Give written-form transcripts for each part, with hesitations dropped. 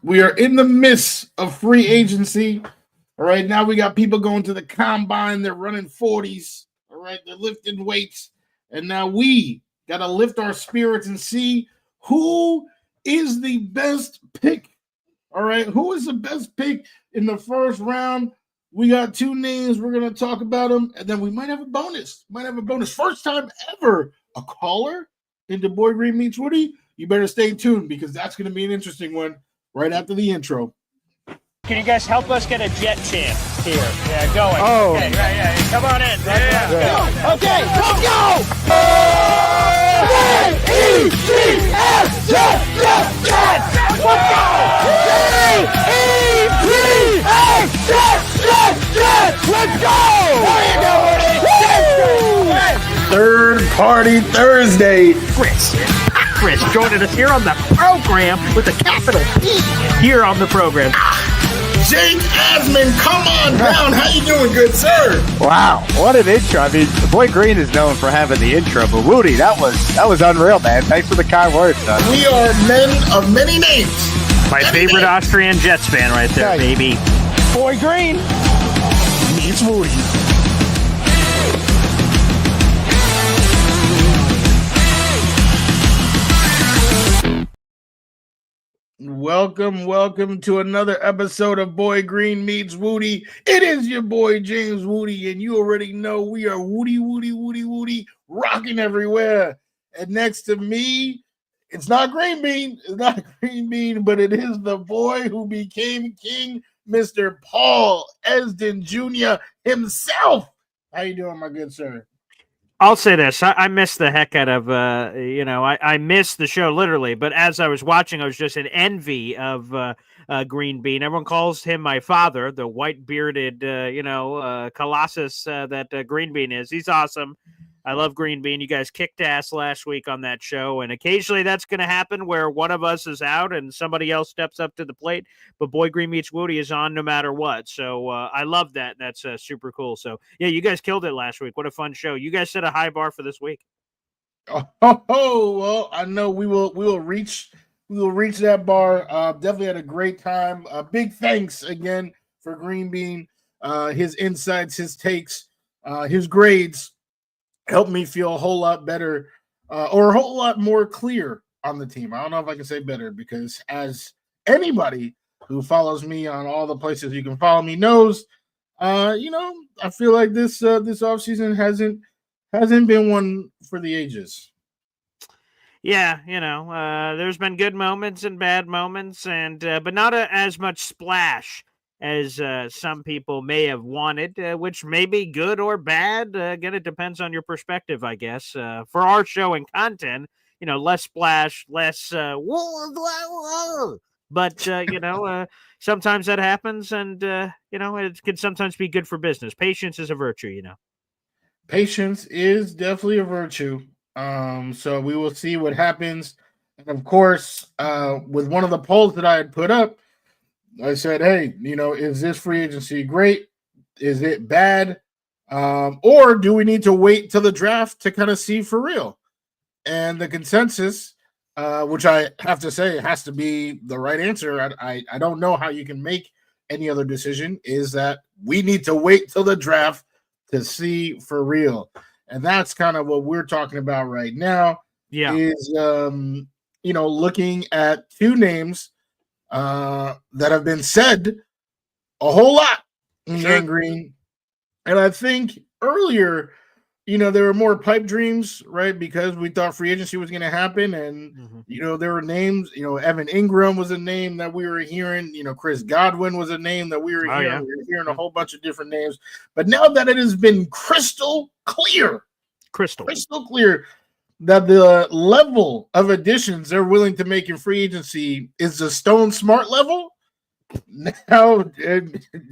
We are in the midst of free agency. All right, now we got people going to the combine. They're running 40s. All right, they're lifting weights. And now we got to lift our spirits and see who is the best pick. All right, who is the best pick in the first round? We got two names. We're going to talk about them. And then we might have a bonus. First time ever a caller into Boy Green Meets Wudi. You better stay tuned because that's going to be an interesting one right after the intro. Can you guys help us get a jet chant here? Yeah, going. Oh. Okay, yeah. Come on in. Yeah. Okay, let's go! J-E-T-S, jet! Let's go! J-E-T-S, jet! Let's go! Third Party Thursday. Chris joining us here on the program with a capital P here on the program. Jake Asman, come on down. How you doing, good sir? Wow, what an intro. I mean, the Boy Green is known for having the intro, but Wudi, that was unreal, man. Thanks for the kind words, son. We are men of many names. My favorite Austrian Jets fan right there, Nice. baby. Boy Green Meets Wudi. Welcome to another episode of Boy Green Meets Wudi. It is your boy James Wudi, and you already know we are Wudi, rocking everywhere. And next to me, it's not Green Bean, but it is the boy who became king, Mr. Paul Esden Jr. himself. How you doing, my good sir? I'll say this. I missed the heck out of, I missed the show literally, but as I was watching, I was just in envy of Green Bean. Everyone calls him my father, the white-bearded, colossus that Green Bean is. He's awesome. I love Green Bean. You guys kicked ass last week on that show, and occasionally that's going to happen where one of us is out and somebody else steps up to the plate, but Boy Green Meets Wudi is on no matter what, so I love that. That's super cool. So, yeah, you guys killed it last week. What a fun show. You guys set a high bar for this week. Well, I know we will reach that bar. Definitely had a great time. Big thanks again for Green Bean, his insights, his takes, his grades. Helped me feel a whole lot better or a whole lot more clear on the team. I don't know if I can say better because as anybody who follows me on all the places you can follow me knows, I feel like this offseason hasn't been one for the ages. Yeah, there's been good moments and bad moments, and but not as much splash as some people may have wanted, which may be good or bad. Again, it depends on your perspective, I guess. For our show and content, less splash, less but sometimes that happens, and it can sometimes be good for business. Patience is a virtue, Patience is definitely a virtue. So we will see what happens. And of course, with one of the polls that I had put up, I said, hey, is this free agency great? Is it bad? Or do we need to wait till the draft to kind of see for real? And the consensus, which I have to say has to be the right answer, I don't know how you can make any other decision, is that we need to wait till the draft to see for real. And that's kind of what we're talking about right now. Yeah. Is, looking at two names that have been said a whole lot in Green. And I think earlier, there were more pipe dreams, right? Because we thought free agency was going to happen. And, there were names, Evan Ingram was a name that we were hearing, Chris Godwin was a name that we were hearing. Yeah. We were hearing a whole bunch of different names. But now that it has been crystal clear that the level of additions they're willing to make in free agency is the Stone Smart level. Now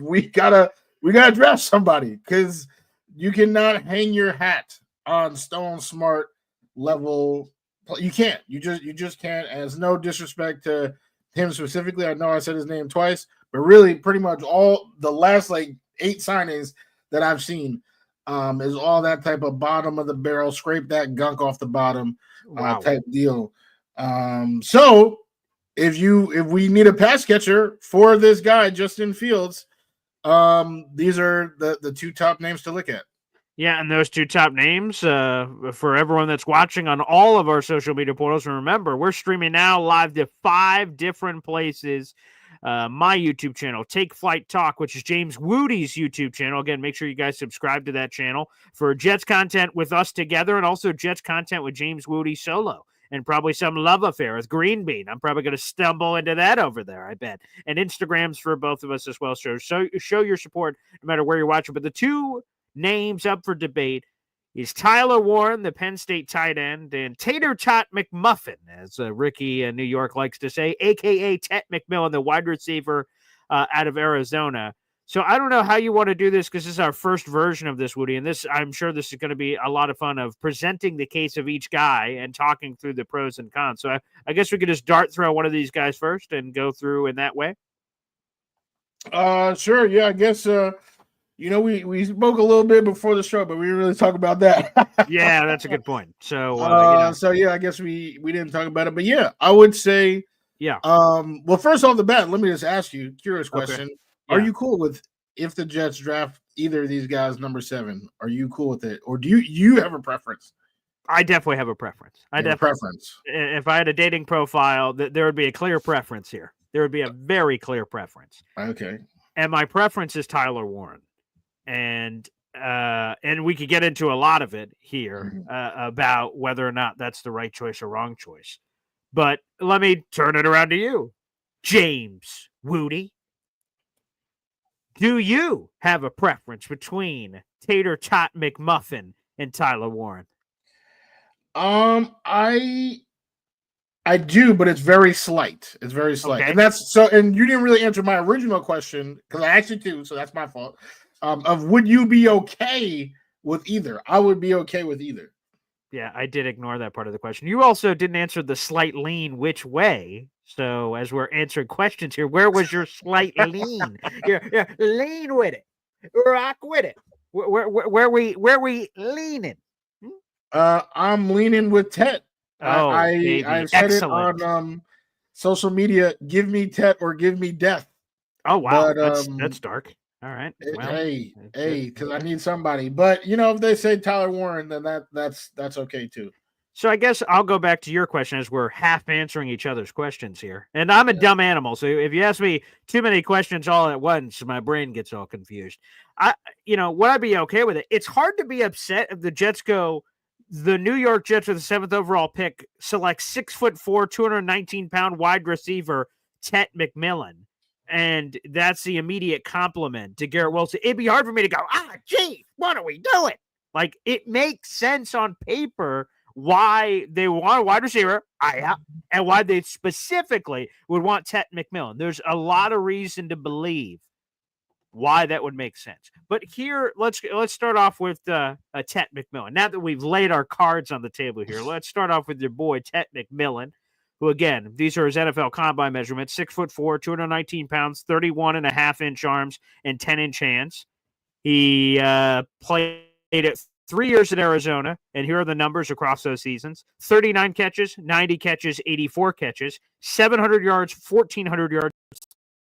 we gotta draft somebody because you cannot hang your hat on Stone Smart level. You can't. You just can't. And it's no disrespect to him specifically. I know I said his name twice, but really, pretty much all the last 8 signings that I've seen. Is all that type of bottom of the barrel, scrape that gunk off the bottom type deal. So if we need a pass catcher for this guy, Justin Fields, these are the two top names to look at. Yeah, and those two top names for everyone that's watching on all of our social media portals. And remember, we're streaming now live to 5 different places. My YouTube channel, Take Flight Talk, which is James Wudi's YouTube channel. Again, make sure you guys subscribe to that channel for Jets content with us together and also Jets content with James Wudi solo. And probably some love affair with Green Bean. I'm probably going to stumble into that over there, I bet. And Instagrams for both of us as well. So show your support no matter where you're watching. But the two names up for debate is Tyler Warren, the Penn State tight end, and Tater Tot McMuffin, as Ricky in New York likes to say, a.k.a. Tet McMillan, the wide receiver out of Arizona. So I don't know how you want to do this because this is our first version of this, Woody, and I'm sure this is going to be a lot of fun of presenting the case of each guy and talking through the pros and cons. So I guess we could just dart throw one of these guys first and go through in that way. Sure. Yeah, I guess, we spoke a little bit before the show, but we didn't really talk about that. Yeah, that's a good point. So, so yeah, I guess we didn't talk about it, but yeah, I would say, yeah. Well, first off the bat, let me just ask you, curious question. Okay. Are you cool with if the Jets draft either of these guys number 7? Are you cool with it, or do you have a preference? I definitely have a preference. Preference. If I had a dating profile, there would be a clear preference here. There would be a very clear preference. Okay. And my preference is Tyler Warren. And we could get into a lot of it here about whether or not that's the right choice or wrong choice. But let me turn it around to you, James Wudi. Do you have a preference between Tater Tot McMuffin and Tyler Warren? I do, but it's very slight. It's very slight. Okay. And that's so, and you didn't really answer my original question because I asked you to, so that's my fault. Of would you be okay with either? I would be okay with either. Yeah, I did ignore that part of the question. You also didn't answer the slight lean which way. So as we're answering questions here, where was your slight lean? Yeah, lean with it. Rock with it. Where we leaning? I'm leaning with Tet. I've said excellent. it on social media. Give me Tet or give me death. Oh wow, but, that's dark. All right. Well, hey, because I need somebody. But if they say Tyler Warren, then that's okay too. So I guess I'll go back to your question as we're half answering each other's questions here. And I'm a dumb animal, so if you ask me too many questions all at once, my brain gets all confused. Would I be okay with it? It's hard to be upset if the Jets go. The New York Jets with the 7th overall pick select 6'4", 219-pound wide receiver Tet McMillan. And that's the immediate compliment to Garrett Wilson. It'd be hard for me to go, gee, what are we doing? Like, it makes sense on paper why they want a wide receiver, and why they specifically would want Tet McMillan. There's a lot of reason to believe why that would make sense. But here, let's start off with Tet McMillan. Now that we've laid our cards on the table here, let's start off with your boy Tet McMillan, who, again, these are his NFL combine measurements: 6'4", 219 pounds, 31.5-inch arms, and 10-inch hands. He played it 3 years in Arizona, and here are the numbers across those seasons: 39 catches, 90 catches, 84 catches, 700 yards, 1,400 yards,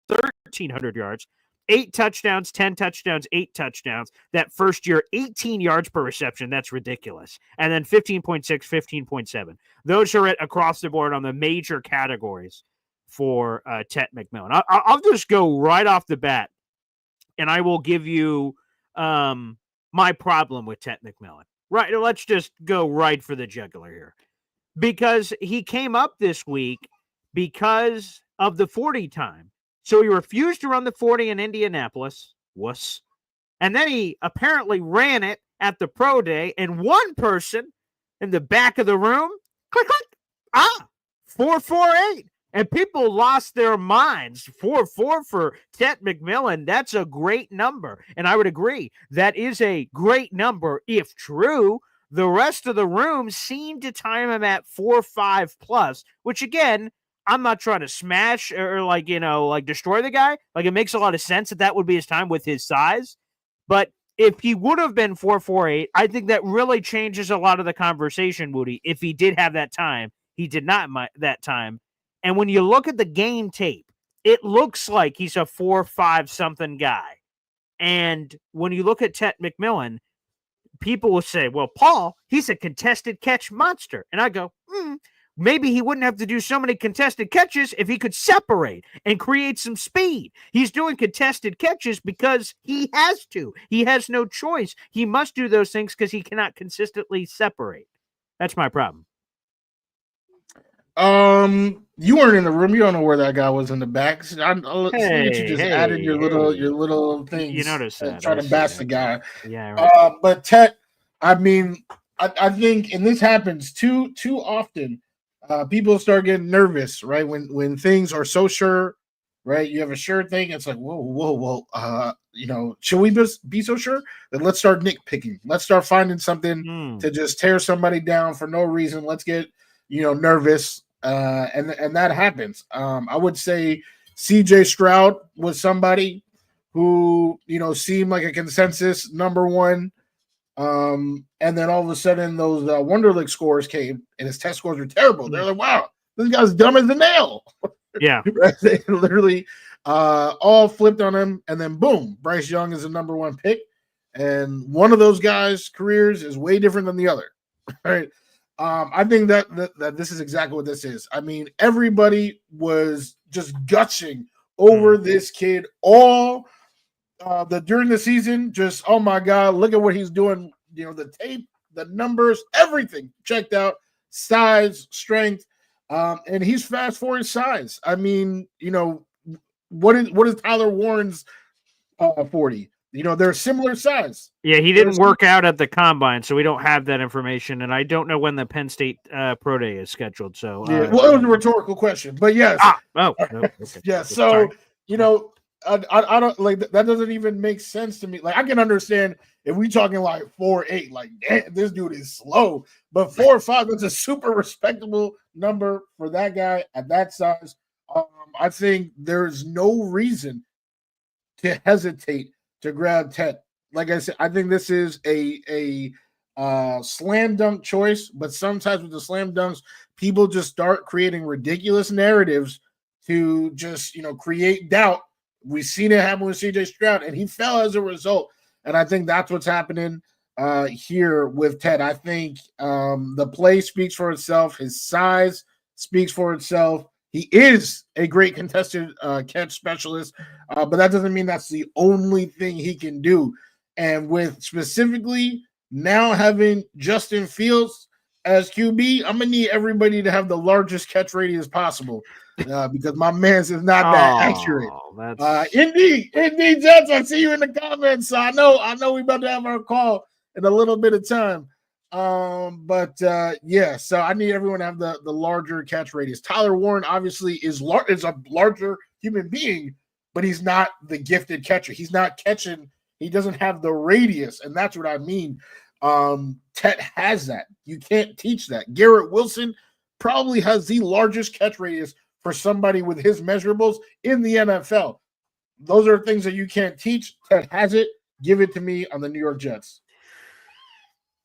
1,300 yards, 8 touchdowns, 10 touchdowns, 8 touchdowns. That first year, 18 yards per reception. That's ridiculous. And then 15.6, 15.7. Those are it across the board on the major categories for Tet McMillan. I'll just go right off the bat, and I will give you my problem with Tet McMillan. Right, let's just go right for the jugular here. Because he came up this week because of the 40 time. So he refused to run the 40 in Indianapolis. Wuss. And then he apparently ran it at the pro day, and one person in the back of the room, click, click, 4.48. And people lost their minds. 4.4 for Tet McMillan. That's a great number. And I would agree. That is a great number if true. The rest of the room seemed to time him at 4.5 plus, which again, I'm not trying to smash or destroy the guy. Like, it makes a lot of sense that would be his time with his size. But if he would have been 4.48, I think that really changes a lot of the conversation, Woody. If he did have that time, he did not that time. And when you look at the game tape, it looks like he's a 4.5 something guy. And when you look at Tet McMillan, people will say, well, Paul, he's a contested catch monster. And I go, maybe he wouldn't have to do so many contested catches if he could separate and create some speed. He's doing contested catches because he has to. He has no choice. He must do those things because he cannot consistently separate. That's my problem. You weren't in the room. You don't know where that guy was in the back. I'll see that you just added your little things. You noticed that. Try to bash the guy. Yeah. Right. But Tet, I mean, I think, and this happens too often. People start getting nervous, right? When things are so sure, right? You have a sure thing. It's like, whoa. Should we just be so sure? Then let's start nitpicking. Let's start finding something to just tear somebody down for no reason. Let's get nervous. And that happens. I would say CJ Stroud was somebody who, seemed like a consensus number one. And then all of a sudden those Wonderlic scores came and his test scores were terrible. They're like, wow, this guy's dumb as a nail. Yeah. They literally all flipped on him. And then boom, Bryce Young is the number one pick. And one of those guys' careers is way different than the other. Right. I think that this is exactly what this is. I mean, everybody was just gushing over this kid all during the season. Just, oh my God, look at what he's doing. The tape, the numbers, everything checked out, size, strength, and he's fast for his size. I mean, what is Tyler Warren's 40? They're similar size. Yeah, he didn't work out at the combine, so we don't have that information, and I don't know when the Penn State Pro Day is scheduled. So, it was a rhetorical question, but yes. Okay. Yeah. So, I don't like that. Doesn't even make sense to me. Like, I can understand if we talking like 4.8, like, damn, this dude is slow, but 4.5 is a super respectable number for that guy at that size. I think there's no reason to hesitate to grab Tet. Like I said, I think this is a slam dunk choice, but sometimes with the slam dunks, people just start creating ridiculous narratives to just, create doubt. We've seen it happen with CJ Stroud, and he fell as a result. And I think that's what's happening here with Tet. I think the play speaks for itself. His size speaks for itself. He is a great contested catch specialist, but that doesn't mean that's the only thing he can do. And with specifically now having Justin Fields as QB, I'm going to need everybody to have the largest catch radius possible because my man's is not that accurate. Indeed, Jets, I see you in the comments. So I know we're about to have our call in a little bit of time. Yeah, so I need everyone to have the larger catch radius. Tyler Warren obviously is a larger human being, but he's not the gifted catcher. He's not catching. He doesn't have the radius, and that's what I mean. Tet has that. You can't teach that. Garrett Wilson probably has the largest catch radius for somebody with his measurables in the NFL. Those are things that you can't teach. Tet has it. Give it to me on the New York Jets.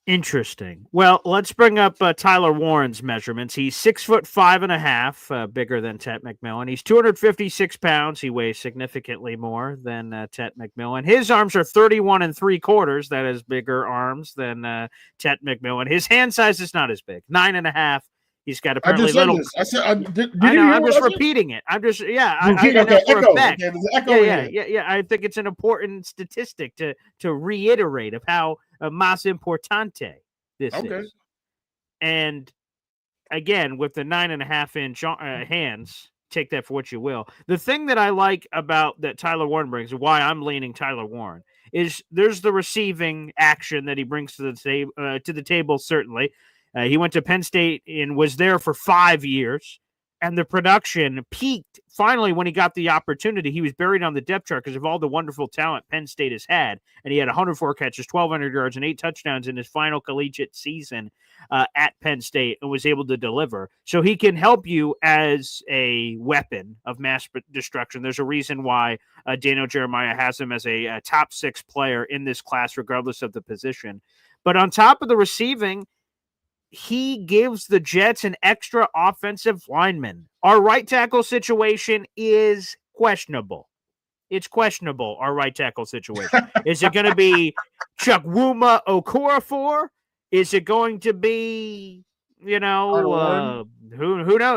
Interesting. Well, let's bring up Tyler Warren's measurements. He's 6'5.5", bigger than Tet McMillan. He's 256 pounds. He weighs significantly more than Tet McMillan. His arms are 31 3/4. That is bigger arms than Tet McMillan. His hand size is not as big, 9.5. He's got apparently little. I said, did I know. You I'm just repeating it. I'm just I know that for a fact. Yeah. I think it's an important statistic to reiterate of how mas importante this is. And again, with the 9.5-inch hands, take that for what you will. The thing that I like about that Tyler Warren brings, why I'm leaning Tyler Warren, is there's the receiving action that he brings to the table. Certainly. He went to Penn State and was there for 5 years, and the production peaked finally when he got the opportunity. He was buried on the depth chart because of all the wonderful talent Penn State has had, and he had 104 catches, 1,200 yards, and 8 touchdowns in his final collegiate season at Penn State and was able to deliver. So he can help you as a weapon of mass destruction. There's a reason why Daniel Jeremiah has him as a top 6 player in this class, regardless of the position. But on top of the receiving, he gives the Jets an extra offensive lineman. Our right tackle situation is questionable. It's questionable, our right tackle situation. Is it going to be Chukwuma Okorafor? Is it going to be, who knows?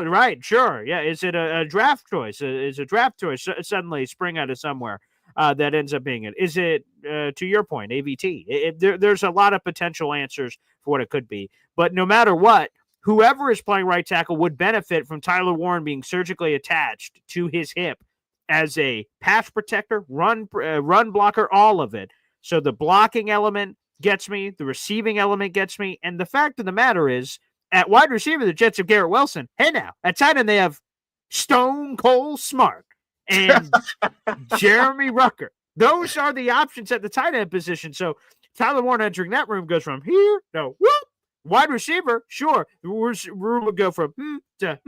Right, sure. Yeah, is it a draft choice? Is a draft choice suddenly spring out of somewhere that ends up being it? Is it, to your point, AVT? There's a lot of potential answers for what it could be. But no matter what, whoever is playing right tackle would benefit from Tyler Warren being surgically attached to his hip as a pass protector, run blocker, all of it. So the blocking element gets me, the receiving element gets me, and the fact of the matter is, at wide receiver, the Jets have Garrett Wilson. Hey now, at tight end, they have Stone Cold Smart and Jeremy Rucker. Those are the options at the tight end position. So Tyler Warren entering that room goes from here, no, whoop. Wide receiver, sure. The room would go from to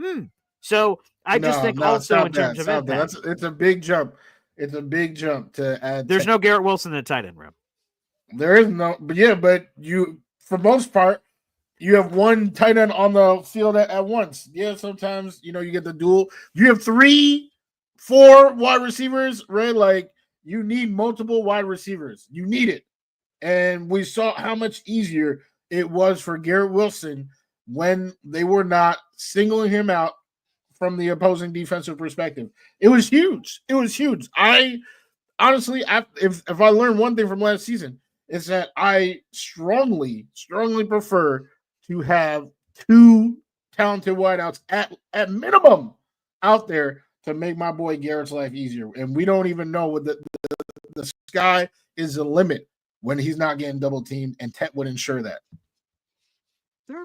So I just think also in terms of impact. It's a big jump. It's a big jump to add. There's no Garrett Wilson in the tight end room. There is no, but you, for most part, you have one tight end on the field at once. Yeah, sometimes, you get the duel. You have 3, 4 wide receivers, right? Like, you need multiple wide receivers. You need it. And we saw how much easier it was for Garrett Wilson when they were not singling him out from the opposing defensive perspective. It was huge. I honestly, if I learned one thing from last season, it's that I strongly prefer to have 2 talented wideouts at minimum out there to make my boy Garrett's life easier. And we don't even know what the sky is the limit when he's not getting double teamed, and Tet would ensure that.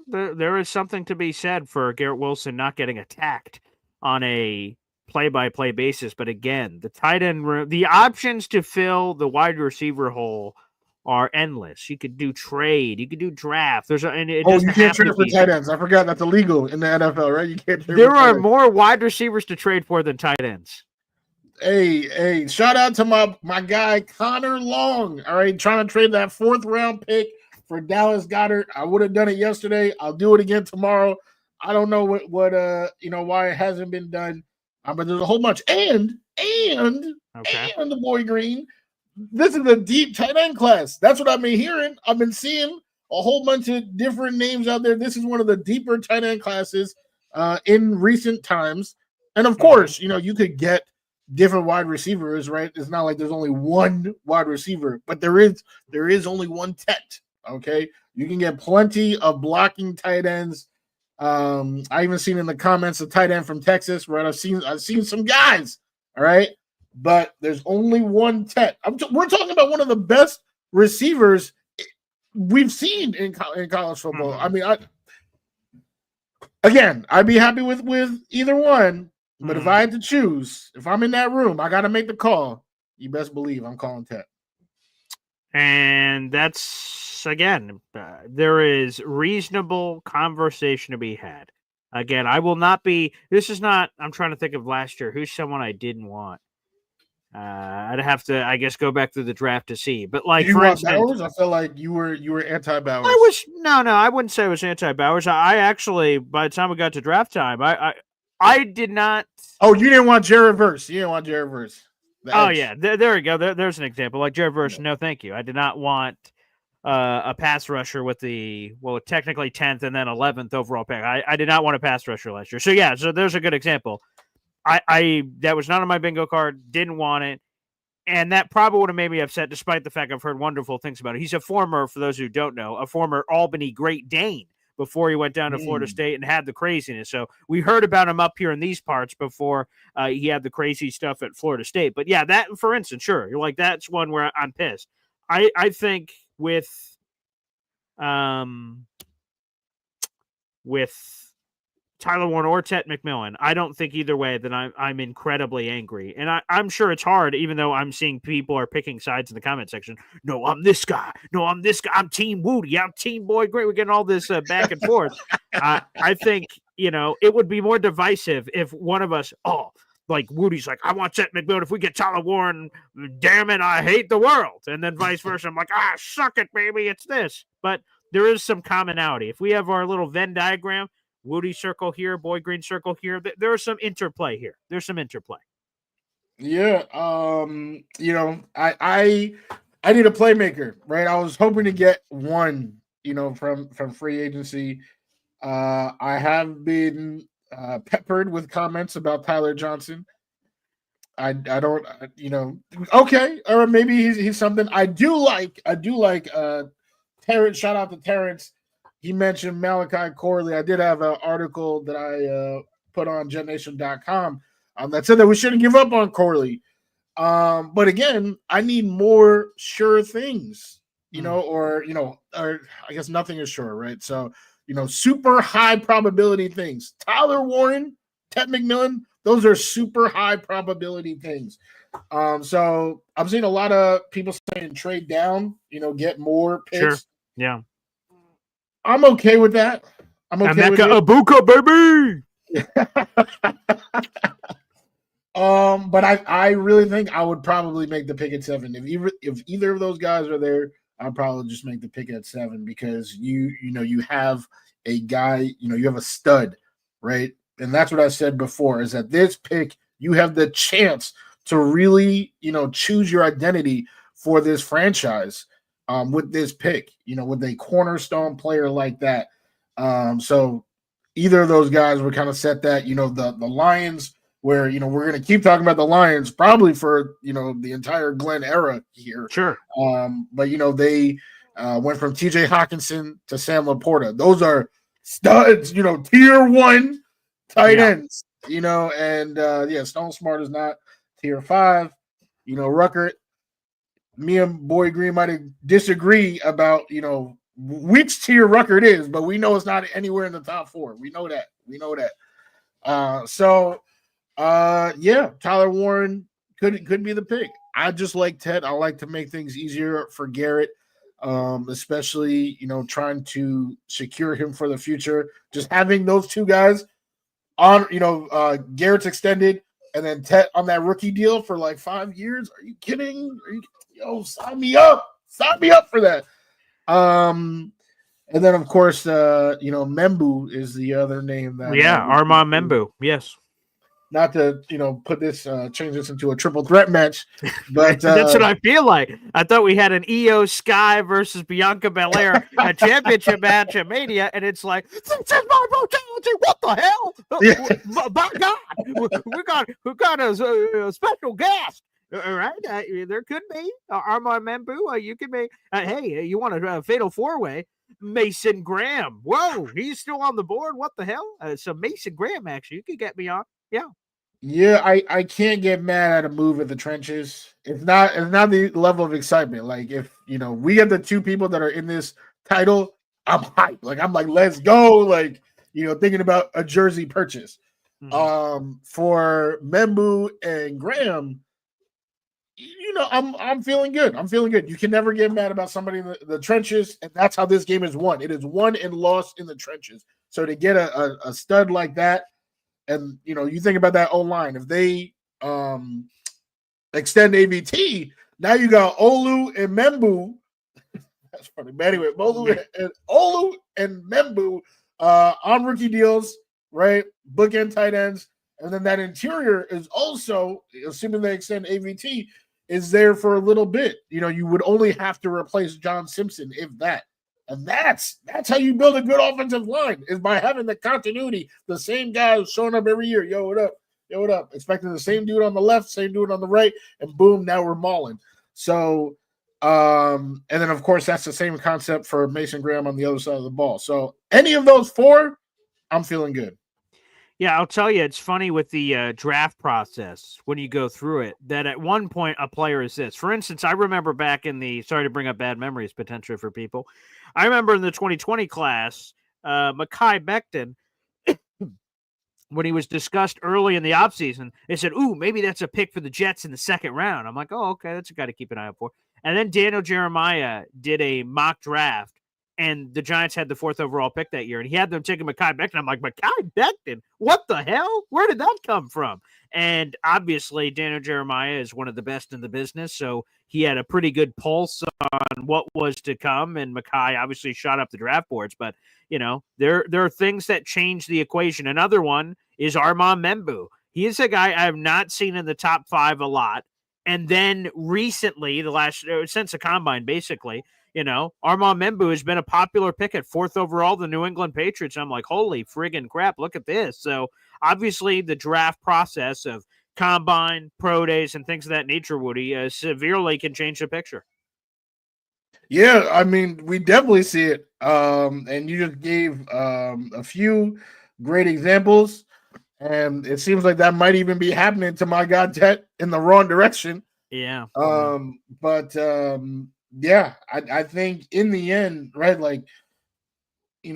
There is something to be said for Garrett Wilson not getting attacked on a play-by-play basis. But again, the tight end room, the options to fill the wide receiver hole are endless. You could do trade, you could do draft. You can't trade for tight ends. I forgot that's illegal in the NFL, right? You can't trade. There are more wide receivers to trade for than tight ends. Hey, shout out to my guy Connor Long. All right, trying to trade that 4th round pick for Dallas Goedert. I would have done it yesterday. I'll do it again tomorrow. I don't know what why it hasn't been done. But there's a whole bunch. And the boy Green, this is a deep tight end class. That's what I've been hearing. I've been seeing a whole bunch of different names out there. This is one of the deeper tight end classes in recent times. And of course, you could get different wide receivers, right? It's not like there's only one wide receiver, but there is only one Tet. Okay, you can get plenty of blocking tight ends. I even seen in the comments a tight end from Texas, right? I've seen some guys, all right, but there's only one Tet. We're talking about one of the best receivers we've seen in college football. I mean, I'd be happy with either one. But if I had to choose, if I'm in that room, I got to make the call. You best believe I'm calling Tet. And that's, again, there is reasonable conversation to be had. Again, I will not be, I'm trying to think of last year. Who's someone I didn't want? I'd have to, I guess, go back through the draft to see. But like, for instance, Bowers? I felt like you were anti-Bowers. I wouldn't say I was anti-Bowers. I actually, by the time we got to draft time, I did not. Oh, you didn't want Jared Verse. You didn't want Jared Verse. Oh, yeah. There we go. There's an example. Like Jared Verse, no, thank you. I did not want a pass rusher with technically 10th and then 11th overall pick. I did not want a pass rusher last year. So, yeah, there's a good example. That was not on my bingo card. Didn't want it. And that probably would have made me upset, despite the fact I've heard wonderful things about it. He's for those who don't know, a former Albany Great Dane before he went down to Florida State and had the craziness. So we heard about him up here in these parts before he had the crazy stuff at Florida State. But yeah, that, for instance, sure, you're like, that's one where I'm pissed. I think with Tyler Warren or Tet McMillan, I don't think either way that I'm incredibly angry. And I'm sure it's hard, even though I'm seeing people are picking sides in the comment section. No, I'm this guy. No, I'm this guy. I'm Team Wudi. I'm Team Boy Great. We're getting all this back and forth. I think, it would be more divisive if one of us, like Woody's like, I want Tet McMillan. If we get Tyler Warren, damn it, I hate the world. And then vice versa. I'm like, suck it, baby. It's this. But there is some commonality. If we have our little Venn diagram, Wudi circle here, Boy Green circle here, there is some interplay here. There's some interplay. Yeah. I need a playmaker, right? I was hoping to get one, from free agency. I have been peppered with comments about Tyler Johnson. I don't, okay, or maybe he's something I do like. Terrence, shout out to Terrence. He mentioned Malachi Corley. I did have an article that I put on JetNation.com that said that we shouldn't give up on Corley. But again, I need more sure things, or I guess nothing is sure, right? So, super high probability things. Tyler Warren, Ted McMillan, those are super high probability things. So I'm seeing a lot of people saying trade down, get more picks. Sure. Yeah. I'm okay with that. I'm okay with it. Abuka, baby. But I really think I would probably make the pick at 7. If either of those guys are there, I'd probably just make the pick at 7 because you have a guy, you have a stud, right? And that's what I said before, is that this pick, you have the chance to really, choose your identity for this franchise with this pick, with a cornerstone player like that. So either of those guys would kind of set that, the Lions, where, we're going to keep talking about the Lions probably for, the entire Glenn era here. Sure. But, they went from TJ Hawkinson to Sam Laporta. Those are studs, tier 1 tight ends, and Stone Smart is not tier 5. Ruckert, me and Boy Green might disagree about, which tier Ruckert is, but we know it's not anywhere in the top 4. We know that. Tyler Warren could be the pick. I just like Ted. I like to make things easier for Garrett, especially, trying to secure him for the future. Just having those two guys on, Garrett's extended and then Ted on that rookie deal for like 5 years. Are you kidding? Sign me up. Sign me up for that. And then, of course, Membu is the other name that. Armand Membu. Yes. Not to, put this, change this into a triple threat match, but that's what I feel like. I thought we had an Io Sky versus Bianca Belair, a championship match at Mania, and it's like, this is my brutality. What the hell? Yeah. By God, we got a special guest. All right, there could be Armand Membu. You could be. Hey, you want a fatal 4-way? Mason Graham. Whoa, he's still on the board. What the hell? So Mason Graham, actually, you could get me on. Yeah. Yeah, I can't get mad at a move at the trenches. It's not the level of excitement. Like, if we have the two people that are in this title, I'm hyped. Like, I'm like, let's go. Like, thinking about a jersey purchase. Mm-hmm. For Membu and Graham, I'm feeling good. You can never get mad about somebody in the trenches, and that's how this game is won. It is won and lost in the trenches. So to get a stud like that. And, you think about that O-line. If they extend AVT, now you got Olu and Membu. That's funny. But anyway, Olu and Membu on rookie deals, right? Bookend tight ends. And then that interior is also, assuming they extend AVT, is there for a little bit. You would only have to replace John Simpson, if that. And that's how you build a good offensive line, is by having the continuity, the same guy showing up every year. Yo, what up? Yo, what up? Expecting the same dude on the left, same dude on the right, and boom, now we're mauling. So, and then, of course, that's the same concept for Mason Graham on the other side of the ball. So any of those 4, I'm feeling good. Yeah, I'll tell you, it's funny with the draft process when you go through it, that at one point a player is this. For instance, I remember back in sorry to bring up bad memories potentially for people. I remember in the 2020 class, Mekhi Becton, when he was discussed early in the offseason, they said, ooh, maybe that's a pick for the Jets in the 2nd round. I'm like, oh, okay, that's a guy to keep an eye out for. And then Daniel Jeremiah did a mock draft, and the Giants had the 4th overall pick that year, and he had them taking Mekhi Becton. I'm like, Mekhi Becton? What the hell? Where did that come from? And obviously, Daniel Jeremiah is one of the best in the business, so he had a pretty good pulse on what was to come, and Mekhi obviously shot up the draft boards. But, there are things that change the equation. Another one is Armand Membu. He is a guy I have not seen in the top 5 a lot. And then recently, since the combine, basically, Armand Membu has been a popular pick at 4th overall, the New England Patriots. I'm like, holy friggin' crap, look at this. So obviously the draft process of combine, pro days, and things of that nature, Woody, severely can change the picture. Yeah, I mean, we definitely see it. And you just gave a few great examples. And it seems like that might even be happening to my guy Tet in the wrong direction. Yeah. Yeah, I think in the end, right, like,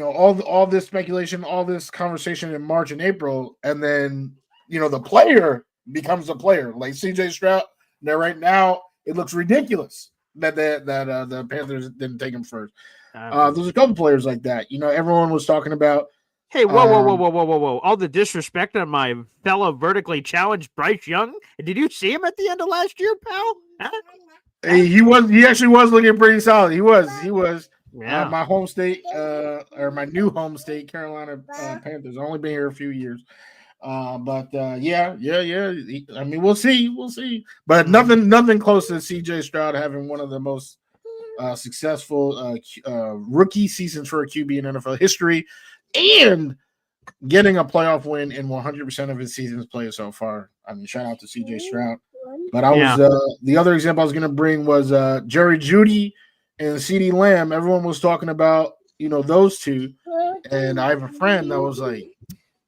all this speculation, all this conversation in March and April, and then, the player becomes a player. Like CJ Stroud, now right now, it looks ridiculous that the Panthers didn't take him first. There's a couple players like that. Everyone was talking about. Hey, whoa. All the disrespect on my fellow vertically challenged Bryce Young. Did you see him at the end of last year, pal? He actually was looking pretty solid. He was. Yeah. My home state, or my new home state, Carolina Panthers. I've only been here a few years. Yeah. I mean, we'll see. But nothing close to CJ Stroud having one of the most successful rookie seasons for a QB in NFL history, and getting a playoff win in 100% of his seasons played so far. I mean, shout out to CJ Stroud. But the other example I was going to bring was Jerry Jeudy and CeeDee Lamb. Everyone was talking about, those two. And I have a friend that was like,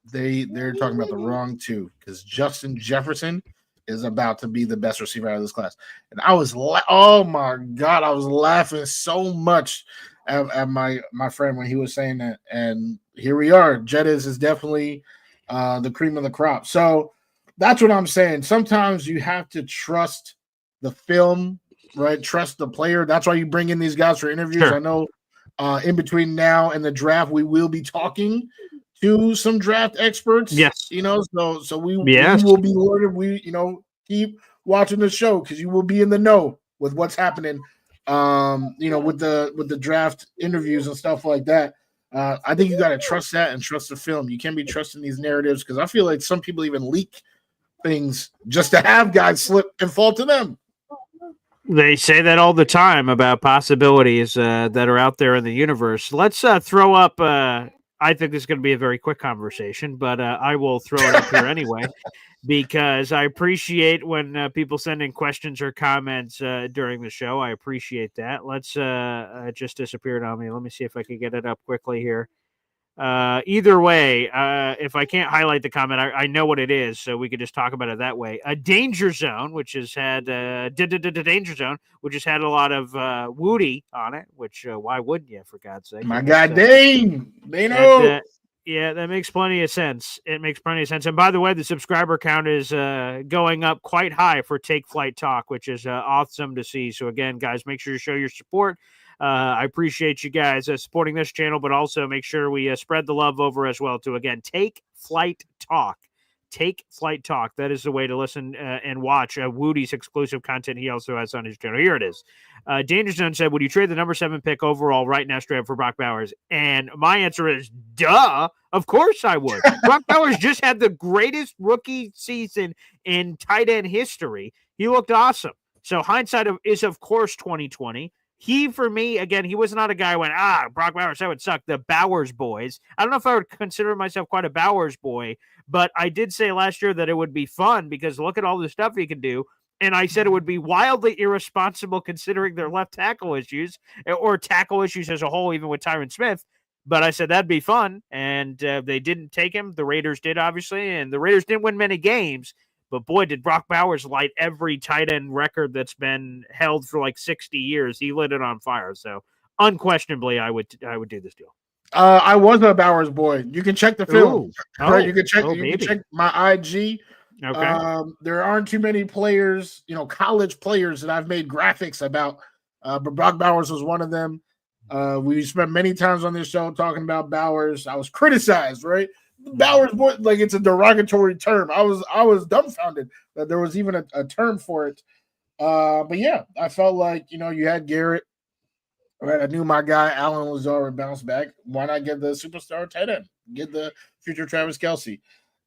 they're talking about the wrong two, because Justin Jefferson is about to be the best receiver out of this class. And I was oh my God, I was laughing so much at my friend when he was saying that. And here we are. Jettis is definitely the cream of the crop. So that's what I'm saying. Sometimes you have to trust the film, right? Trust the player. That's why you bring in these guys for interviews. Sure. I know in between now and the draft, we will be talking to some draft experts. Yes. So we will be learning. We, keep watching the show, because you will be in the know with what's happening, with the draft interviews and stuff like that. I think you got to trust that and trust the film. You can't be trusting these narratives, because I feel like some people even leak things just to have guys slip and fall to them. They say that all the time about possibilities that are out there in the universe. Let's throw up. I think this is going to be a very quick conversation, but I will throw it up here anyway, because I appreciate when people send in questions or comments during the show. I appreciate that. Let's it just disappeared on me. Let me see if I can get it up quickly here. Either way, if I can't highlight the comment, I know what it is, so we could just talk about it that way. A Danger Zone, which has had Danger Zone, which has had a lot of Wudi on it. Which why wouldn't you, for God's sake? My God, Dane, they know. Yeah, that makes plenty of sense. It makes plenty of sense. And by the way, the subscriber count is going up quite high for Take Flight Talk, which is awesome to see. So again, guys, make sure you show your support. I appreciate you guys supporting this channel, but also make sure we spread the love over as well to, again, Take Flight Talk. Take Flight Talk. That is the way to listen and watch Woody's exclusive content he also has on his channel. Here it is. Danger Zone said, would you trade the number 7 pick overall right now straight up for Brock Bowers? And my answer is, duh. Of course I would. Brock Bowers just had the greatest rookie season in tight end history. He looked awesome. So hindsight is, of course, 2020. He, for me, again, he was not a guy who went, Brock Bowers, that would suck. The Bowers boys. I don't know if I would consider myself quite a Bowers boy, but I did say last year that it would be fun because look at all the stuff he can do. And I said it would be wildly irresponsible considering their left tackle issues or tackle issues as a whole, even with Tyron Smith. But I said that'd be fun. And they didn't take him. The Raiders did, obviously. And the Raiders didn't win many games. But boy, did Brock Bowers light every tight end record that's been held for like 60 years. He lit it on fire. So unquestionably, I would do this deal. I was a Bowers boy. You can check the film. Right? You can check. You can check my IG. Okay. There aren't too many players, college players that I've made graphics about. But Brock Bowers was one of them. We spent many times on this show talking about Bowers. I was criticized, right? Bowers, like it's a derogatory term. I was dumbfounded that there was even a term for it. But yeah, I felt like you had Garrett. Right, I knew my guy Alan Lazar would bounce back. Why not get the superstar tight end? Get the future Travis Kelce.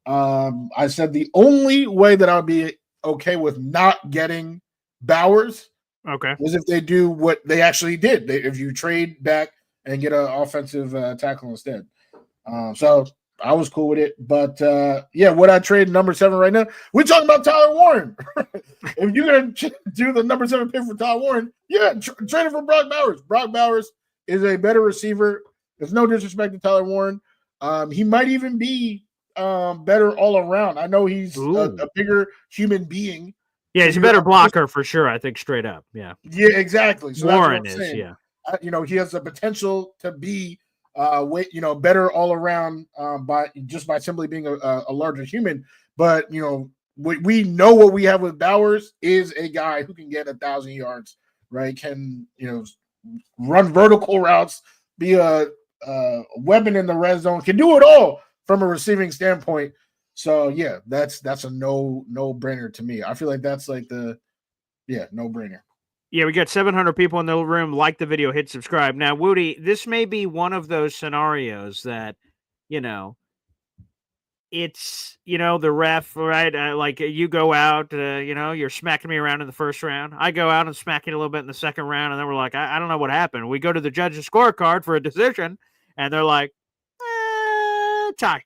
I said the only way that I'd be okay with not getting Bowers was if they do what they actually did. If you trade back and get an offensive tackle instead. So I was cool with it. But yeah, would I trade number 7 right now? We're talking about Tyler Warren. If you're going to do the number 7 pick for Tyler Warren, yeah, trade it for Brock Bowers. Brock Bowers is a better receiver. There's no disrespect to Tyler Warren. He might even be better all around. I know he's a bigger human being. Yeah, he's a better blocker for sure, I think, straight up. Yeah. Yeah, exactly. So Warren is, yeah. He has the potential to be better all around by simply being a larger human. But we know what we have with Bowers is a guy who can get 1,000 yards, right? Can run vertical routes, be a weapon in the red zone, can do it all from a receiving standpoint. So yeah, that's a no brainer to me. I feel like that's like no brainer. Yeah, we got 700 people in the room. Like the video, hit subscribe. Now, Wudi, this may be one of those scenarios that, it's, the ref, right? Like you go out, you're smacking me around in the first round. I go out and smack you a little bit in the second round. And then we're like, I don't know what happened. We go to the judge's scorecard for a decision. And they're like, tie.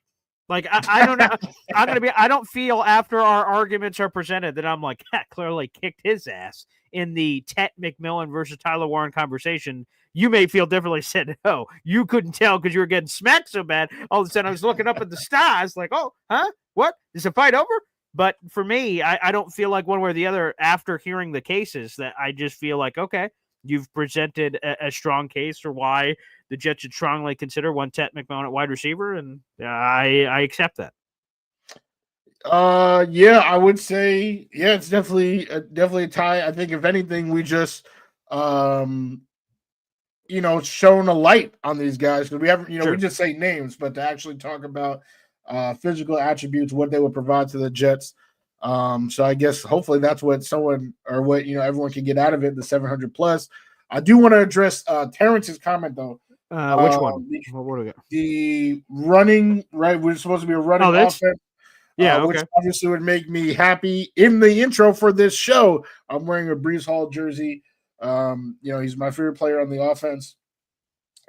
Like, I don't know. I don't feel after our arguments are presented that I'm like, clearly kicked his ass in the Tet McMillan versus Tyler Warren conversation. You may feel differently. Said, no, you couldn't tell because you were getting smacked so bad. All of a sudden I was looking up at the stars like, oh, huh? What? Is the fight over? But for me, I don't feel like one way or the other after hearing the cases that I just feel like, okay, you've presented a strong case for why the Jets should strongly consider one Tet McMillan at wide receiver, and I accept that. Yeah, I would say, yeah, it's definitely a tie. I think if anything, we just shown a light on these guys because we haven't, Sure. We just say names, but to actually talk about physical attributes, what they would provide to the Jets. So I guess hopefully that's what everyone can get out of it, the 700 plus. I do want to address Terrence's comment though. Which one? What do we got? The running, right? We're supposed to be a running offense. Yeah, okay. Which obviously would make me happy. In the intro for this show, I'm wearing a Breece Hall jersey. He's my favorite player on the offense.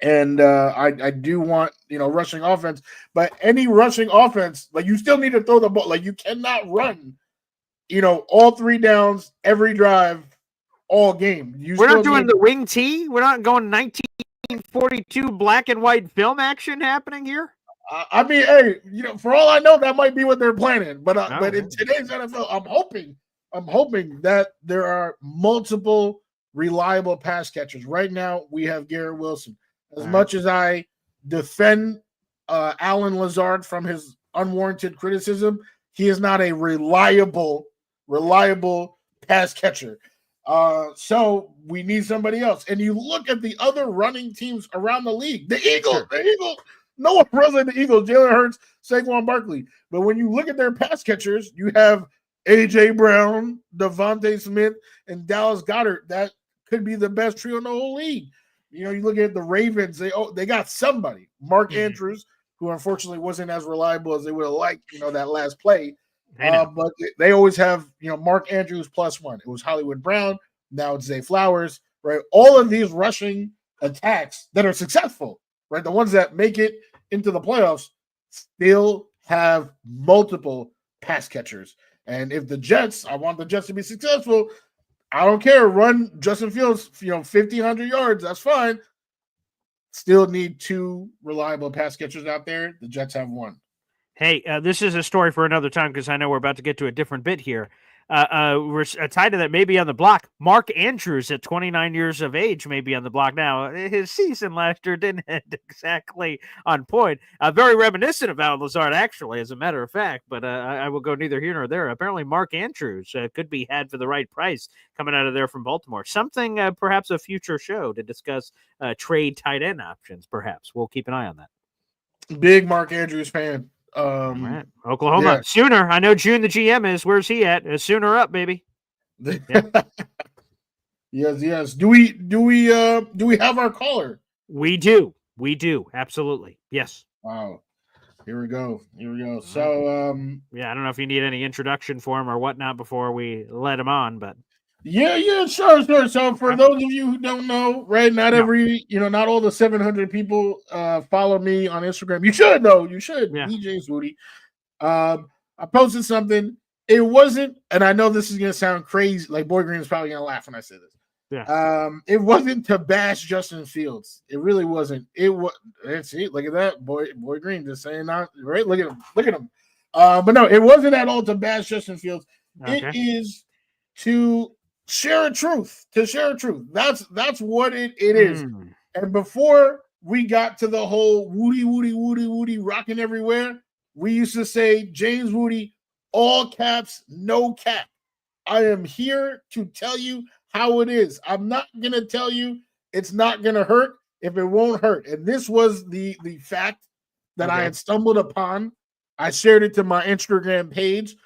And I do want, rushing offense. But any rushing offense, like you still need to throw the ball. Like you cannot run, all 3 downs, every drive, all game. We're not doing the wing tee? We're not going 1942 black and white film action happening here? I mean, hey, for all I know, that might be what they're planning. But in today's NFL, I'm hoping that there are multiple reliable pass catchers. Right now, we have Garrett Wilson. As much as I defend Alan Lazard from his unwarranted criticism, he is not a reliable pass catcher. So we need somebody else. And you look at the other running teams around the league. The Eagles. No one runs like the Eagles. Jalen Hurts, Saquon Barkley. But when you look at their pass catchers, you have A.J. Brown, Devontae Smith, and Dallas Goedert. That could be the best trio in the whole league. You look at the Ravens. They got somebody. Mark Andrews, who unfortunately wasn't as reliable as they would have liked, that last play. But they always have, Mark Andrews +1. It was Hollywood Brown. Now it's Zay Flowers, right? All of these rushing attacks that are successful, right? The ones that make it into the playoffs still have multiple pass catchers. And if I want the Jets to be successful, I don't care. Run Justin Fields, 1,500 yards. That's fine. Still need 2 reliable pass catchers out there. The Jets have 1. Hey, this is a story for another time because I know we're about to get to a different bit here. tied to that, maybe on the block. Mark Andrews, at 29 years of age, may be on the block now. His season last year didn't end exactly on point. Very reminiscent of Al Lazard, actually, as a matter of fact. But I will go neither here nor there. Apparently, Mark Andrews could be had for the right price coming out of there from Baltimore. Something, perhaps a future show to discuss trade tight end options. Perhaps we'll keep an eye on that. Big Mark Andrews fan. All right. Oklahoma. Sooner. I know June the GM is. Where's he at? Sooner up, baby. Yeah. yes. Do we have our caller? We do. Absolutely. Yes. Wow. Here we go. So I don't know if you need any introduction for him or whatnot before we let him on, but sure. So for those of you who don't know, right, not all the 700 people follow me on Instagram. You should though. You should. Yeah. DJ's Wudi. I posted something. It wasn't, and I know this is gonna sound crazy. Like Boy Green is probably gonna laugh when I say this. Yeah. It wasn't to bash Justin Fields. It really wasn't. It was. See, look at that, Boy Green just saying that. Right? Look at him. But no, it wasn't at all to bash Justin Fields. Okay. It is to share a truth. That's what it is. And before we got to the whole Wudi rocking everywhere, we used to say James Wudi, all caps, no cap. I am here to tell you how it is. I'm not gonna tell you it's not gonna hurt if it won't hurt. And this was the fact that I had stumbled upon. I shared it to my Instagram page.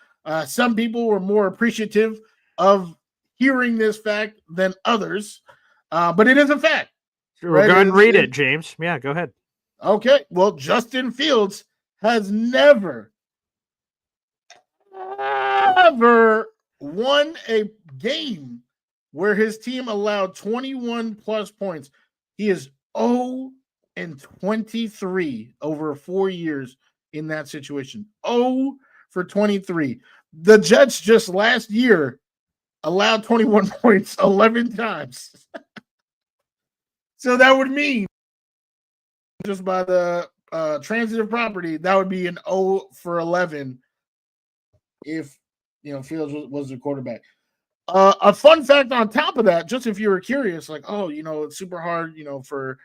Some people were more appreciative of hearing this fact than others, but it is a fact. Sure, right? Go ahead and read it, James. Yeah, go ahead. Okay. Well, Justin Fields has never won a game where his team allowed 21 plus points. He is 0-23 over 4 years in that situation. 0-23. The Jets just last year allowed 21 points 11 times. So that would mean, just by the transitive property, that would be an 0-11 if Fields was the quarterback. A fun fact on top of that, just if you were curious, like, it's super hard, for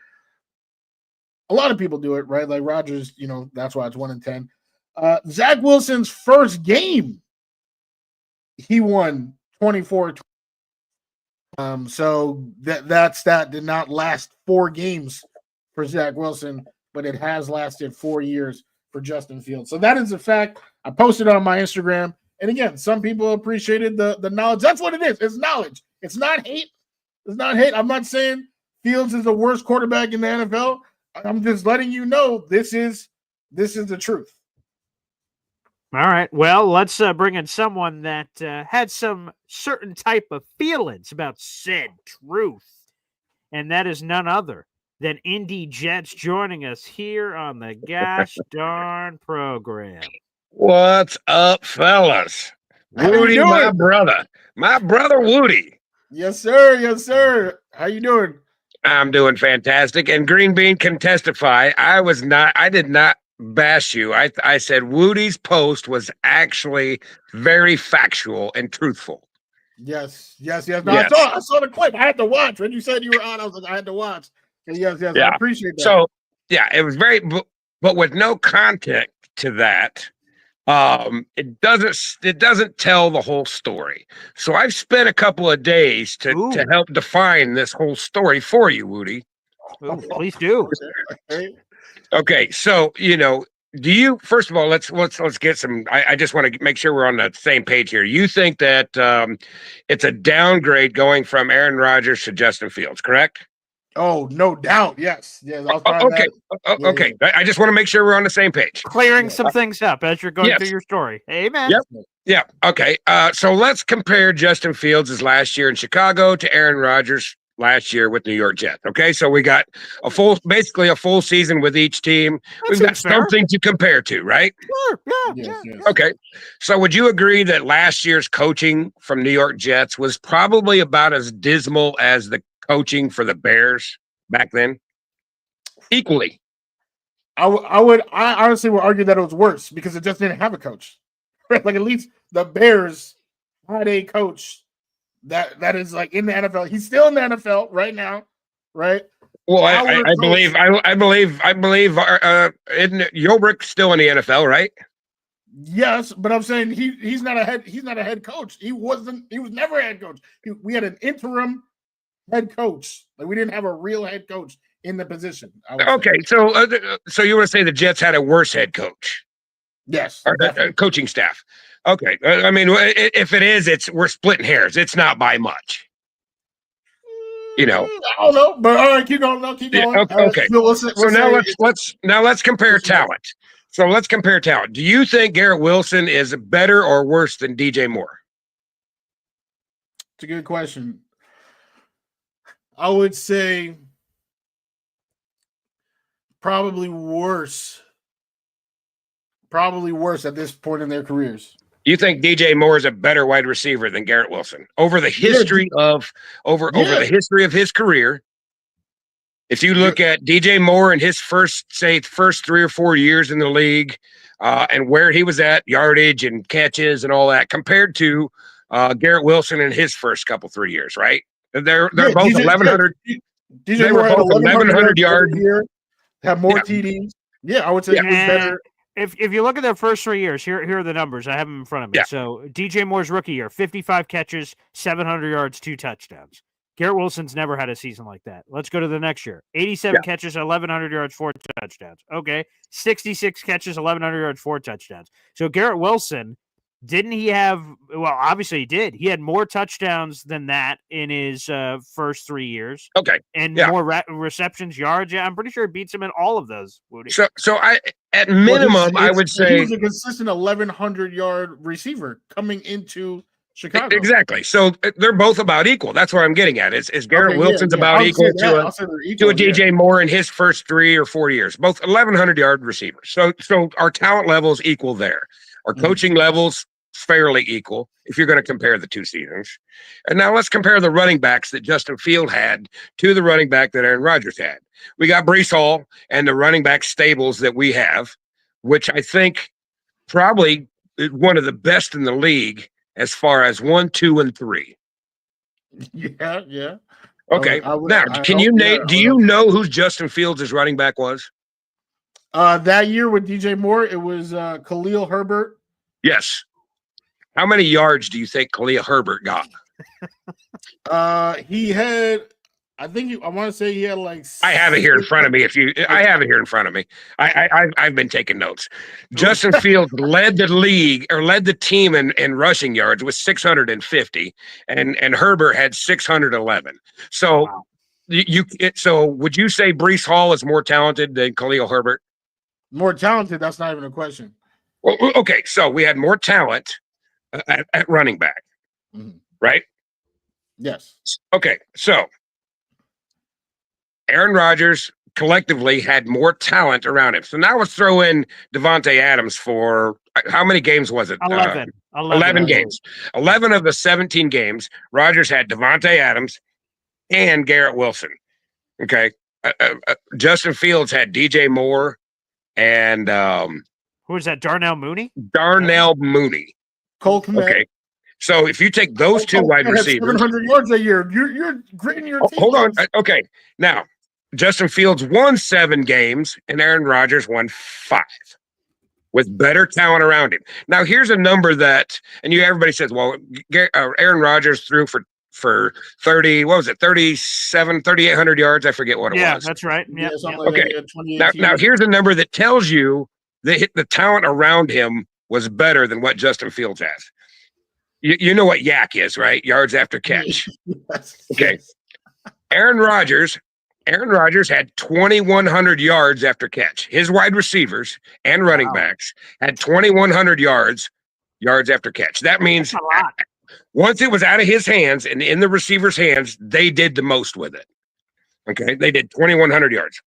a lot of people do it, right? Like Rodgers, that's why it's 1-10. Zach Wilson's first game, he won 24. So that stat did not last 4 games for Zach Wilson, but it has lasted 4 years for Justin Fields. So that is a fact. I posted it on my Instagram. And again, some people appreciated the knowledge. That's what it is. It's knowledge. It's not hate. I'm not saying Fields is the worst quarterback in the NFL. I'm just letting you know this is the truth. All right. Well, let's bring in someone that had some certain type of feelings about said truth. And that is none other than Indy Jets joining us here on the gosh darn program. What's up, fellas? Wudi, my brother Wudi. Yes, sir. How you doing? I'm doing fantastic. And Green Bean can testify. I did not bash you. I said Woody's post was actually very factual and truthful. Yes. No, yes. I saw the clip. I had to watch. When you said you were on, I was like, I had to watch. And yes, yeah. I appreciate that. So, yeah, it was very, but with no context to that, it doesn't tell the whole story. So I've spent a couple of days to help define this whole story for you, Wudi. Ooh, please do. Okay, so do you, first of all, let's get some. I just want to make sure we're on the same page here. You think that it's a downgrade going from Aaron Rodgers to Justin Fields, correct? Oh, no doubt. Yes. Okay. Okay. Yeah. I just want to make sure we're on the same page. Clearing some things up as you're going through your story. Amen. Yep. Yeah. Okay. So let's compare Justin Fields' last year in Chicago to Aaron Rodgers last year with New York Jets. Okay. So we got basically a full season with each team. We've got something to compare to, right? Sure. Yeah. Okay. So would you agree that last year's coaching from New York Jets was probably about as dismal as the coaching for the Bears back then? Equally. I honestly would argue that it was worse because it just didn't have a coach. Like at least the Bears had a coach that is like in the NFL. He's still in the NFL right now, right? Well, Our I coach- believe isn't Yolbrick still in the NFL, right? Yes, but I'm saying he's not a head coach. He was never a head coach. We had an interim head coach. Like, we didn't have a real head coach in the position. Okay, so you want to say the Jets had a worse head coach? Yes, Or coaching staff. Okay, I mean, if it is, we're splitting hairs. It's not by much. I don't know, but all right, keep going. No, keep going. Okay. So now let's compare talent. So let's compare talent. Do you think Garrett Wilson is better or worse than DJ Moore? It's a good question. I would say probably worse. Probably worse at this point in their careers. You think DJ Moore is a better wide receiver than Garrett Wilson over the history of the history of his career? If you look at DJ Moore in his first 3 or 4 years in the league, and where he was at, yardage and catches and all that, compared to Garrett Wilson in his first 3 years, right? They're both 1,100. DJ Moore had 1,100 yards. Have more TDs. Yeah, I would say he was better. If you look at their first 3 years, here are the numbers. I have them in front of me. Yeah. So DJ Moore's rookie year, 55 catches, 700 yards, 2 touchdowns. Garrett Wilson's never had a season like that. Let's go to the next year. 87 catches, 1,100 yards, 4 touchdowns. Okay. 66 catches, 1,100 yards, 4 touchdowns. So Garrett Wilson, didn't he have – well, obviously he did. He had more touchdowns than that in his first 3 years. Okay. And more receptions, yards. Yeah, I'm pretty sure he beats him in all of those, Woody. So at minimum, I would say – he was a consistent 1,100-yard receiver coming into – Chicago. Exactly. So they're both about equal. That's what I'm getting at. Is Garrett Wilson's about equal to a DJ Moore in his first 3 or 4 years, both 1,100-yard receivers. So our talent levels equal there. Our coaching levels fairly equal if you're going to compare the two seasons. And now let's compare the running backs that Justin Field had to the running back that Aaron Rodgers had. We got Breece Hall and the running back stables that we have, which I think probably is one of the best in the league as far as 1, 2, and 3. Yeah. Okay. Do you know who Justin Fields' running back was? That year with DJ Moore, it was Khalil Herbert. Yes. How many yards do you think Khalil Herbert got? He had, I want to say he had like. I have it here in front of me. I have it here in front of me. I've been taking notes. Justin Fields led the league or led the team in rushing yards with 650, and Herbert had 611. So so would you say Breece Hall is more talented than Khalil Herbert? More talented? That's not even a question. Well, okay, so we had more talent at running back, right? Yes. Okay, so Aaron Rodgers collectively had more talent around him. So now let's throw in Devontae Adams for how many games was it? 11 games. 11 of the 17 games, Rodgers had Devontae Adams and Garrett Wilson. Okay. Justin Fields had DJ Moore and who was that? Darnell Mooney? Darnell Mooney. Cole Kmet. Okay. So if you take those two wide receivers, 700 yards a year, you're gritting your teeth. Hold on. Okay. Now, Justin Fields won 7 games and Aaron Rodgers won 5 with better talent around him. Now, here's a number that, and everybody says, well, Aaron Rodgers threw for 30, what was it, 3,800 yards? I forget what it was. Yeah, that's right. Yeah. Okay. Now, here's a number that tells you that the talent around him was better than what Justin Fields has. You know what yak is, right? Yards after catch. Yes. Okay. Aaron Rodgers had 2,100 yards after catch. His wide receivers and running backs had 2,100 yards after catch. That means once it was out of his hands and in the receiver's hands, they did the most with it. Okay. They did 2,100 yards.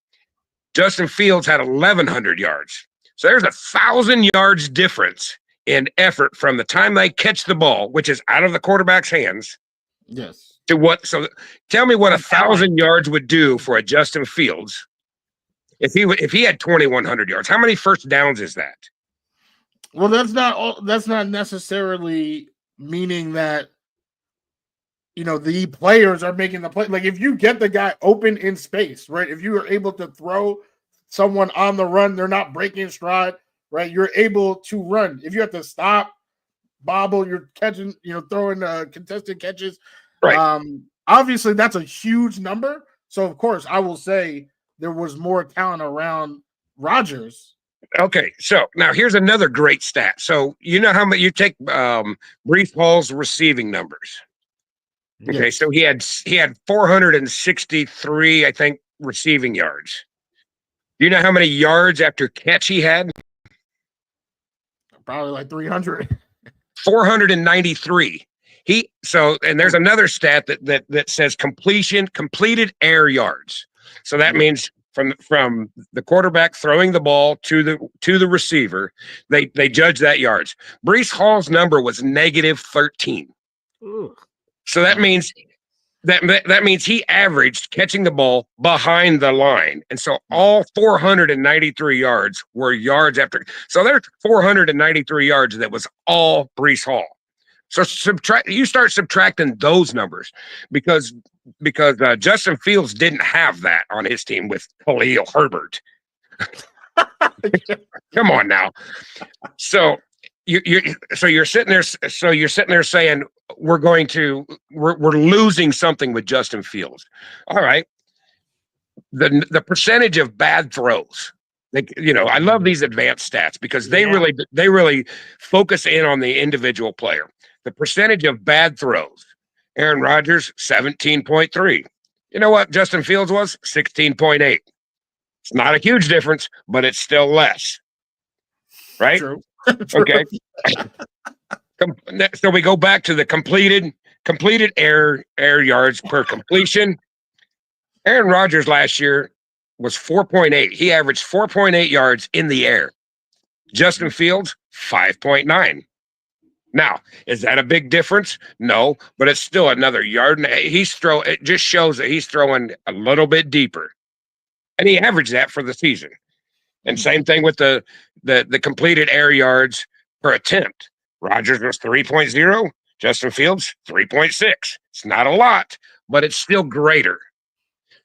Justin Fields had 1,100 yards. So there's 1,000 yards difference in effort from the time they catch the ball, which is out of the quarterback's hands. Yes. To what? So tell me what 1,000 yards would do for a Justin Fields if he had 2,100 yards. How many first downs is that? Well, that's not necessarily meaning that the players are making the play. Like if you get the guy open in space, right? If you are able to throw someone on the run, they're not breaking stride, right? You're able to run. If you have to stop, bobble, you're catching, throwing contested catches. Right. Obviously, that's a huge number. So of course, I will say there was more talent around Rodgers. Okay, so now here's another great stat. So you know how much you take Brees Hall's receiving numbers. Okay, Yes. so he had 463, I think, receiving yards. Do you know how many yards after catch he had? Probably like 300. 493. And there's another stat that says completed air yards. So that means from the quarterback throwing the ball to the receiver, they judge that yards. Brees Hall's number was -13. Ooh. So that means that means he averaged catching the ball behind the line. And so all 493 yards were yards after. So there's 493 yards that was all Brees Hall. So you start subtracting those numbers because Justin Fields didn't have that on his team with Khalil Herbert. Come on now. So you're sitting there saying we're losing something with Justin Fields. All right. The percentage of bad throws. I love these advanced stats because they really focus in on the individual player. The percentage of bad throws. Aaron Rodgers, 17.3. You know what Justin Fields was? 16.8. It's not a huge difference, but it's still less. Right? True. Okay. So we go back to the completed air yards per completion. Aaron Rodgers last year was 4.8. He averaged 4.8 yards in the air. Justin Fields, 5.9. Now, is that a big difference? No, but it's still another yard. It just shows that he's throwing a little bit deeper. And he averaged that for the season. And same thing with the completed air yards per attempt. Rodgers was 3.0, Justin Fields 3.6. It's not a lot, but it's still greater.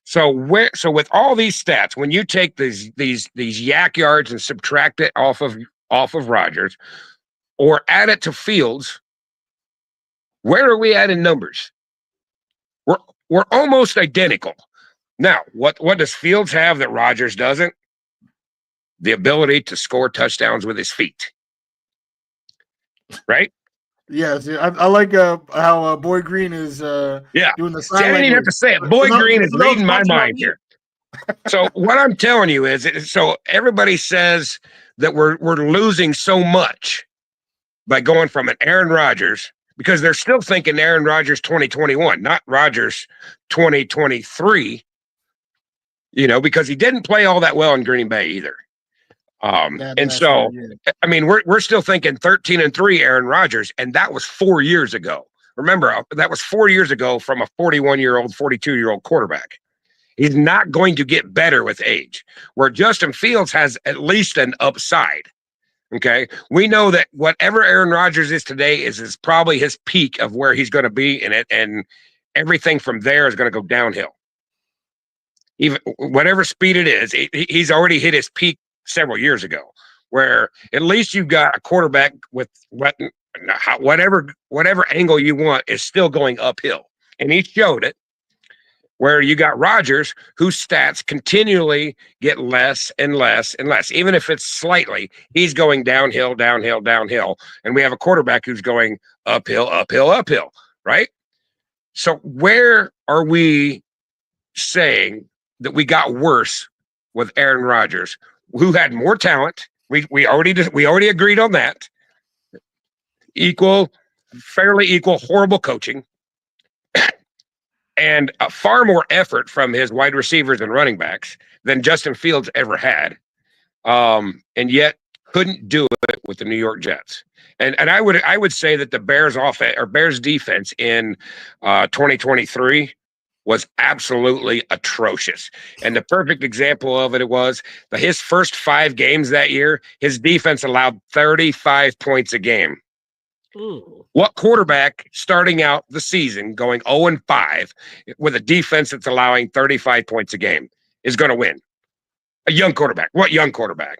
So with all these stats, when you take these yak yards and subtract it off of Rodgers or add it to Fields, where are we at in numbers? We're almost identical. Now, what does Fields have that Rodgers doesn't? The ability to score touchdowns with his feet. Right? Yes, I like how Boy Green is doing the sign I didn't even have to say it. Boy Green is reading my mind here. So what I'm telling you is, so everybody says that we're losing so much by going from an Aaron Rodgers, because they're still thinking Aaron Rodgers 2021, not Rodgers 2023, because he didn't play all that well in Green Bay either. I mean, we're still thinking 13-3 Aaron Rodgers, and that was 4 years ago. Remember, that was 4 years ago from a 41-year-old, 42-year-old quarterback. He's not going to get better with age, where Justin Fields has at least an upside. Okay. We know that whatever Aaron Rodgers is today is probably his peak of where he's going to be in it. And everything from there is going to go downhill. Even whatever speed it is, he's already hit his peak several years ago, where at least you've got a quarterback with whatever angle you want is still going uphill. And he showed it. Where you got Rodgers, whose stats continually get less and less and less. Even if it's slightly, he's going downhill, downhill, downhill. And we have a quarterback who's going uphill, uphill, uphill, right? So where are we saying that we got worse with Aaron Rodgers, who had more talent? We already agreed on that. Fairly equal, horrible coaching. And far more effort from his wide receivers and running backs than Justin Fields ever had, and yet couldn't do it with the New York Jets. And I would say that the Bears offense or Bears defense in 2023 was absolutely atrocious. And the perfect example of it was his first 5 games that year, his defense allowed 35 points a game. Ooh. What quarterback starting out the season going 0-5 with a defense that's allowing 35 points a game is going to win? A young quarterback. What young quarterback?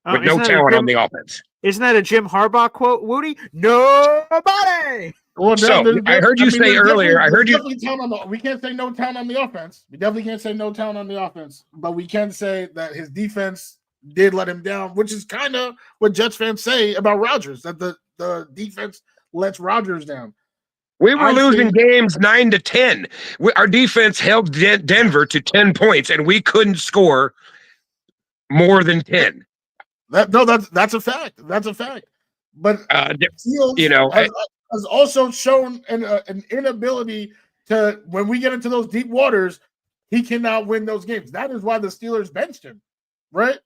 Oh, With no talent on the offense. Isn't that a Jim Harbaugh quote, Woody? Nobody. Well, So I heard you say earlier. I heard you. We can't say no talent on the offense. We definitely can't say no talent on the offense. But we can say that his defense did let him down, which is kind of what Jets fans say about Rodgers. That the defense lets Rodgers down. We were losing games 9-10. Our defense held Denver to 10 points, and we couldn't score more than 10. That's a fact. That's a fact. But Fields has also shown an inability to, when we get into those deep waters, he cannot win those games. That is why the Steelers benched him, right?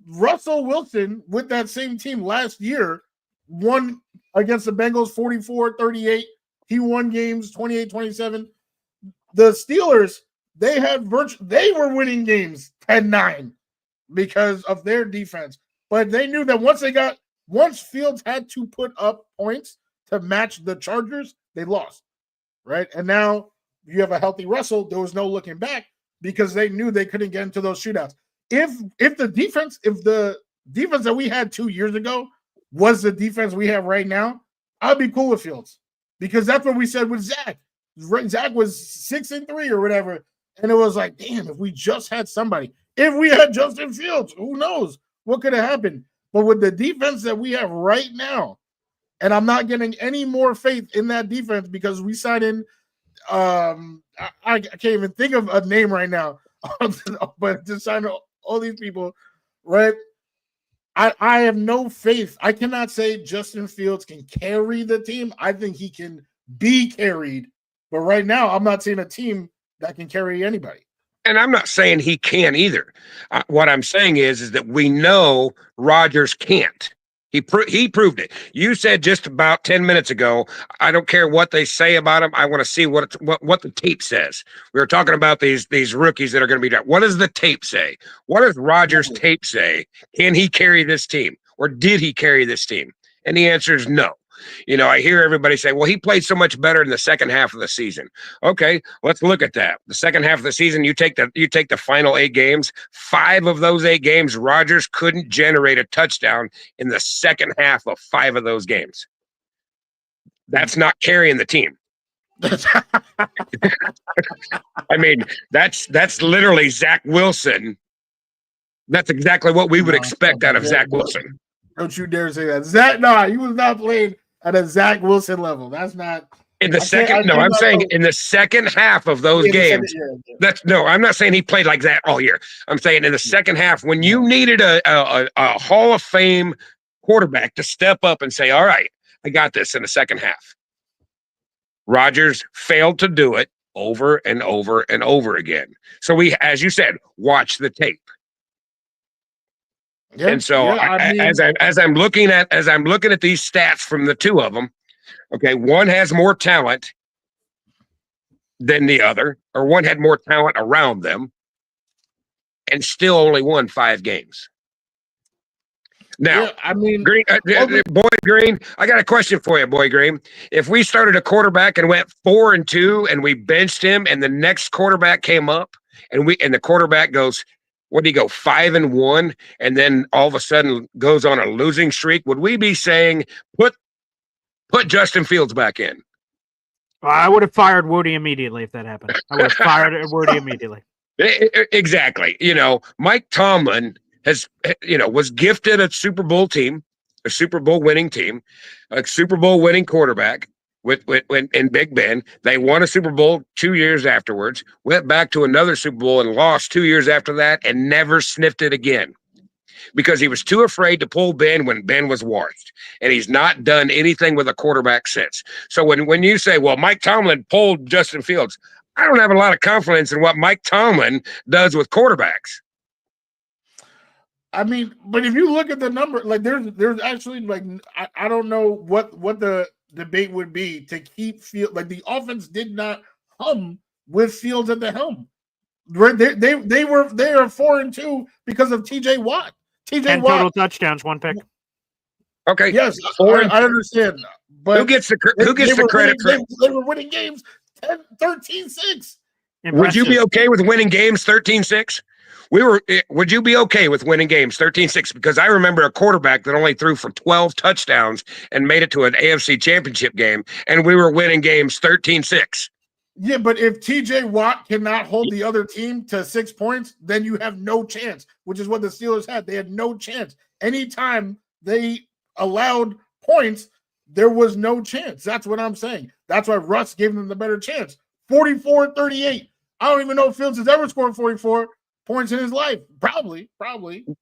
Russell Wilson with that same team last year won against the Bengals 44-38. He won games 28-27. The Steelers, they were winning games 10-9 because of their defense. But they knew that once Fields had to put up points to match the Chargers, they lost, right? And now you have a healthy Russell. There was no looking back because they knew they couldn't get into those shootouts. If the defense that we had 2 years ago was the defense we have right now, I'd be cool with Fields because that's what we said with Zach. Zach was 6-3 or whatever, and it was like, damn, if we just had somebody, if we had Justin Fields, who knows what could have happened? But with the defense that we have right now, and I'm not getting any more faith in that defense because we signed in. I can't even think of a name right now, but to sign all these people, right? I have no faith. I cannot say Justin Fields can carry the team. I think he can be carried, but right now I'm not seeing a team that can carry anybody. And I'm not saying he can either. What I'm saying is that we know Rodgers can't. He proved it. You said just about 10 minutes ago, I don't care what they say about him. I want to see what the tape says. We were talking about these rookies that are going to be done. What does the tape say? What does Rodgers' tape say? Can he carry this team? Or did he carry this team? And the answer is no. I hear everybody say, well, he played so much better in the second half of the season. Okay, let's look at that. The second half of the season, you take the final 8 games. 5 of those 8 games, Rodgers couldn't generate a touchdown in the second half of 5 of those games. That's not carrying the team. I mean, that's literally Zach Wilson. That's exactly what we would expect out of Zach Wilson. Don't you dare say that. He was not playing at a Zach Wilson level. That's not in the second. I'm saying in the second half of those games. I'm not saying he played like that all year. I'm saying in the second half when you needed a Hall of Fame quarterback to step up and say, "All right, I got this." In the second half, Rodgers failed to do it over and over and over again. So we, as you said, watch the tape. Yeah, and so as I'm looking at these stats from the two of them, okay, one has more talent than the other, or one had more talent around them, and still only won 5 games. Now, Green, Boy Green, I got a question for you, Boy Green. If we started a quarterback and went 4-2, and we benched him, and the next quarterback came up, and the quarterback goes, what did he go 5-1, and then all of a sudden goes on a losing streak? Would we be saying put Justin Fields back in? I would have fired Woody immediately if that happened. I would have fired Woody immediately. Exactly. Mike Tomlin was gifted a Super Bowl team, a Super Bowl winning team, a Super Bowl winning quarterback. In Big Ben, they won a Super Bowl 2 years afterwards, went back to another Super Bowl and lost 2 years after that and never sniffed it again because he was too afraid to pull Ben when Ben was washed. And he's not done anything with a quarterback since. So when you say, well, Mike Tomlin pulled Justin Fields, I don't have a lot of confidence in what Mike Tomlin does with quarterbacks. But if you look at the number, like there's actually like I don't know what the debate would be to keep Fields. Like the offense did not hum with Fields at the helm. They are 4-2 because of TJ Watt. TJ Watt total touchdowns, 1 pick. Okay. Yes, Four I understand. But who gets the credit for? They were winning games 13-6. Would you be Impressive. okay with winning games 13-6? Would you be okay with winning games 13-6? Because I remember a quarterback that only threw for 12 touchdowns and made it to an AFC championship game, and we were winning games 13-6. Yeah, but if TJ Watt cannot hold the other team to 6 points, then you have no chance, which is what the Steelers had. They had no chance. Anytime they allowed points, there was no chance. That's what I'm saying. That's why Russ gave them the better chance. 44-38. I don't even know if Fields has ever scored 44 points in his life. Probably.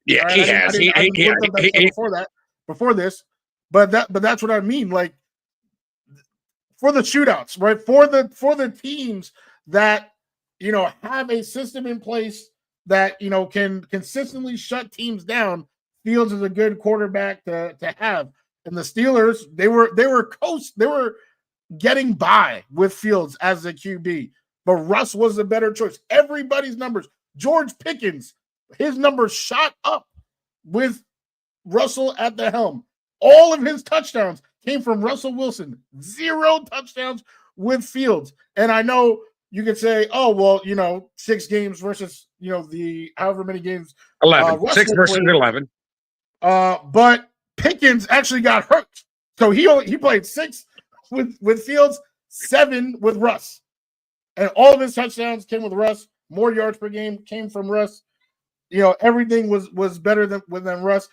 Yeah, he has. I looked up that stat before this. But that's what I mean. Like, for the shootouts, right? For the teams that, you know, have a system in place that, you know, can consistently shut teams down, Fields is a good quarterback to have. And the Steelers, they were getting by with Fields as the QB, but Russ was the better choice. Everybody's numbers, George Pickens, his numbers shot up with Russell at the helm. All of his touchdowns came from Russell Wilson. 0 touchdowns with Fields. And I know you could say, oh, well, you know, 6 games versus, you know, the however many games. 11. 6 versus 11. But Pickens actually got hurt. So he played 6 with Fields, 7 with Russ. And all of his touchdowns came with Russ. More yards per game came from Russ. You know, everything was better than Russ.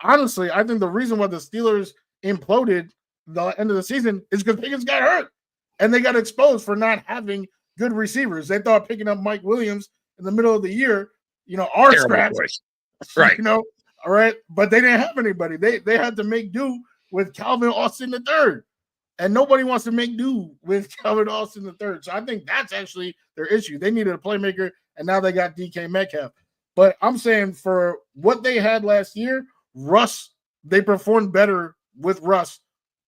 Honestly, I think the reason why the Steelers imploded the end of the season is because Pickens got hurt and they got exposed for not having good receivers. They thought picking up Mike Williams in the middle of the year, you know, our scratch, right? You know, all right, but they didn't have anybody. They had to make do with Calvin Austin III, and nobody wants to make do with Calvin Austin III. So I think that's actually their issue. They needed a playmaker, and now they got DK Metcalf. But I'm saying for what they had last year, Russ, they performed better with Russ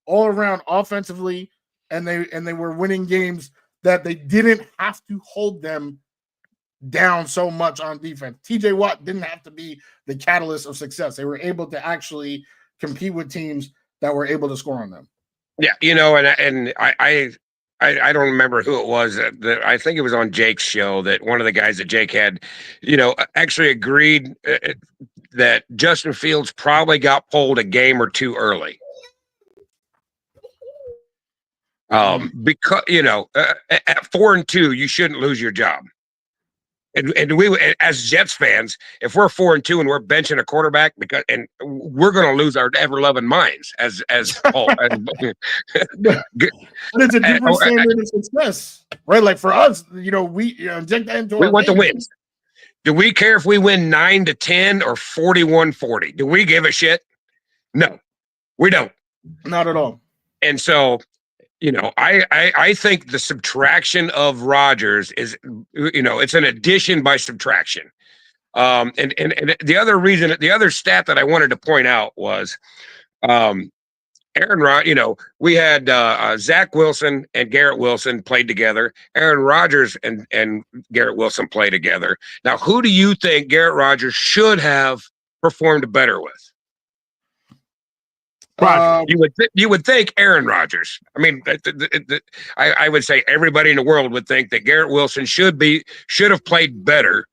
all around offensively, and they were winning games that they didn't have to hold them down so much on defense. TJ Watt didn't have to be the catalyst of success. They were able to actually compete with teams that were able to score on them. Yeah, you know, and I don't remember who it was that I think it was on Jake's show that one of the guys that Jake had, you know, actually agreed that Justin Fields probably got pulled a game or 2 early. Because, you know, at 4-2, you shouldn't lose your job. And we, as Jets fans, if we're 4-2 and we're benching a quarterback, and we're going to lose our ever-loving minds as Paul. But it's a different standard of success, right? Like for us, you know, we inject that into we want the wins. Do we care if we win 9-10 or 41-40? Do we give a shit? No, we don't. Not at all. And so, you know, I think the subtraction of Rodgers is, you know, it's an addition by subtraction. And the other stat that I wanted to point out was, Aaron Rodgers, you know, we had Zach Wilson and Garrett Wilson played together. Aaron Rodgers and Garrett Wilson play together. Now, who do you think Garrett Rodgers should have performed better with? You would think Aaron Rodgers. I mean, I would say everybody in the world would think that Garrett Wilson should have played better.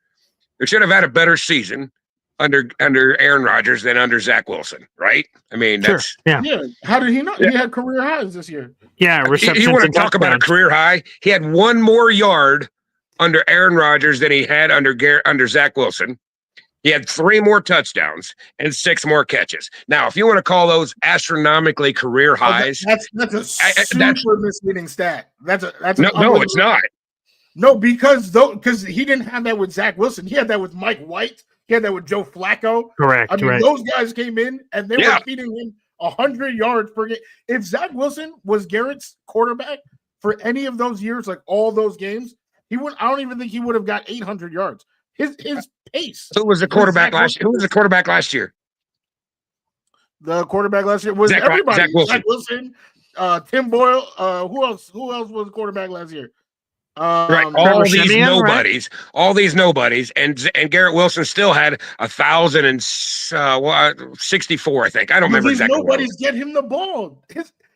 Or should have had a better season under Aaron Rodgers than under Zach Wilson, right? I mean, that's yeah. How did he not? Yeah. He had career highs this year. Yeah, receptions. You want to talk about a career high? He had 1 more yard under Aaron Rodgers than he had under Zach Wilson. He had 3 more touchdowns and 6 more catches. Now, if you want to call those astronomically career highs, that's a super misleading stat. That's no, it's not. No, because he didn't have that with Zach Wilson. He had that with Mike White. He had that with Joe Flacco. Correct. I mean, those guys came in and they were feeding him 100 yards per game. If Zach Wilson was Garrett's quarterback for any of those years, like all those games, I don't even think he would have got 800 yards. His pace. Who was the quarterback last year? Who was the quarterback last year? The quarterback last year was everybody. Zach Wilson. Zach Wilson, Tim Boyle. Who else was the quarterback last year? Right, Trevor all these Siemian, right? nobodies, and Garrett Wilson still had 64, I think. I don't But remember these exactly what it was. nobodies get him the ball.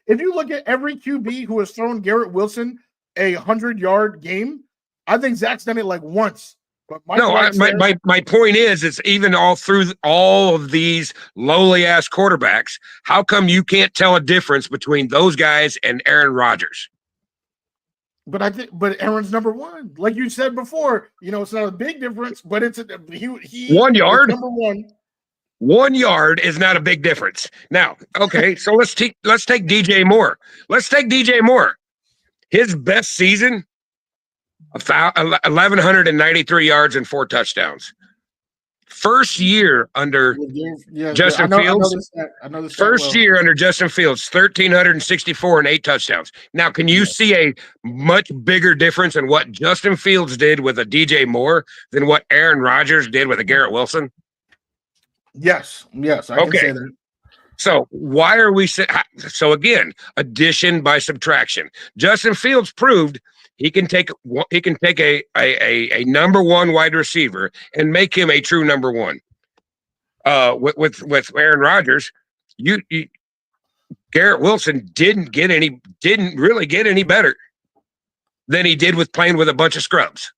If you look at every QB who has thrown Garrett Wilson a 100-yard game, I think Zach's done it like once. But Mike No, White said, my point is, it's even all through all of these lowly ass quarterbacks. How come you can't tell a difference between those guys and Aaron Rodgers? but Aaron's number one. Like you said before, it's not a big difference, but he 1 yard. number one. 1 yard is not a big difference. Now, okay, so let's take DJ Moore. Let's take DJ Moore. His best season, 1,193 yards and 4 touchdowns. First year under Justin Fields. I know this First year under Justin Fields, 1,364 and 8 touchdowns. Now, can you see a much bigger difference in what Justin Fields did with a DJ Moore than what Aaron Rodgers did with a Garrett Wilson? Yes, I can say that. So why are we so again, addition by subtraction? Justin Fields proved he can take a number one wide receiver and make him a true number one. With Aaron Rodgers, Garrett Wilson didn't really get any better than he did with playing with a bunch of scrubs.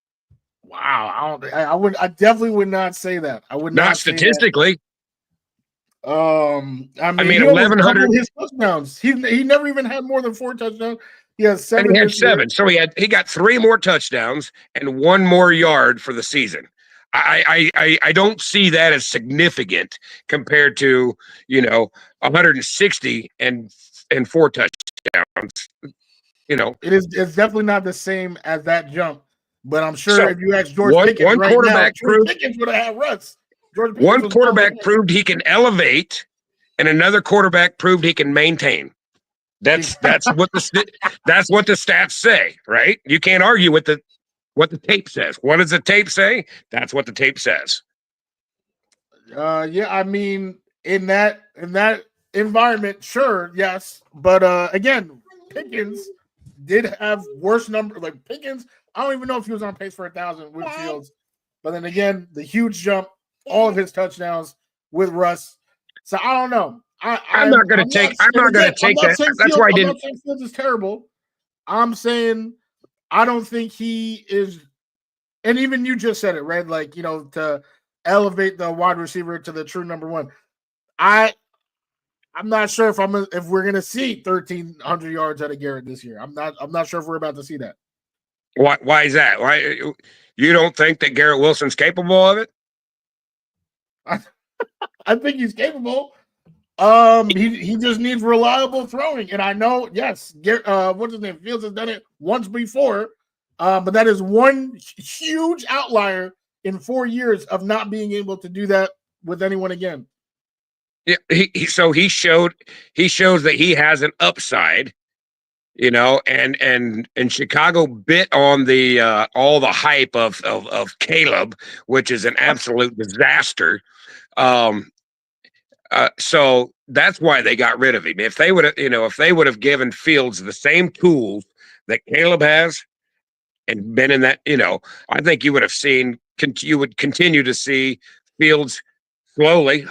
Wow, I definitely would not say that. I would not statistically. I mean 1,100 his touchdowns. He never even had more than 4 touchdowns. He has 7. And he had 7. So he got 3 more touchdowns and 1 more yard for the season. I don't see that as significant compared to 160 and 4 touchdowns. It's definitely not the same as that jump. But I'm sure if you ask George Pickens one right quarterback now, George Pickens would have had Russ. One quarterback proved he can elevate, and another quarterback proved he can maintain. That's what the stats say, right? You can't argue with what the tape says. What does the tape say? That's what the tape says. Yeah, I mean, in that environment, sure, yes, but again, Pickens did have worse number. Like Pickens, I don't even know if he was on pace for 1,000 with Fields, but then again, the huge jump. All of his touchdowns with Russ. So I don't know. I'm not going to take that. That's why I didn't. I'm not saying Fields is terrible. I'm saying I don't think he is. And even you just said it, right? Like, to elevate the wide receiver to the true number one. I'm not sure if we're going to see 1,300 yards out of Garrett this year. I'm not sure if we're about to see that. Why is that? Why you don't think that Garrett Wilson's capable of it? I think he's capable. He just needs reliable throwing, and I know, yes, what's his name? Fields has done it once before, but that is one huge outlier in 4 years of not being able to do that with anyone again. Yeah, he shows that he has an upside, and Chicago bit on the all the hype of Caleb, which is an absolute disaster. So that's why they got rid of him. If they would have given Fields the same tools that Caleb has and been in that, I think you would continue to see Fields slowly,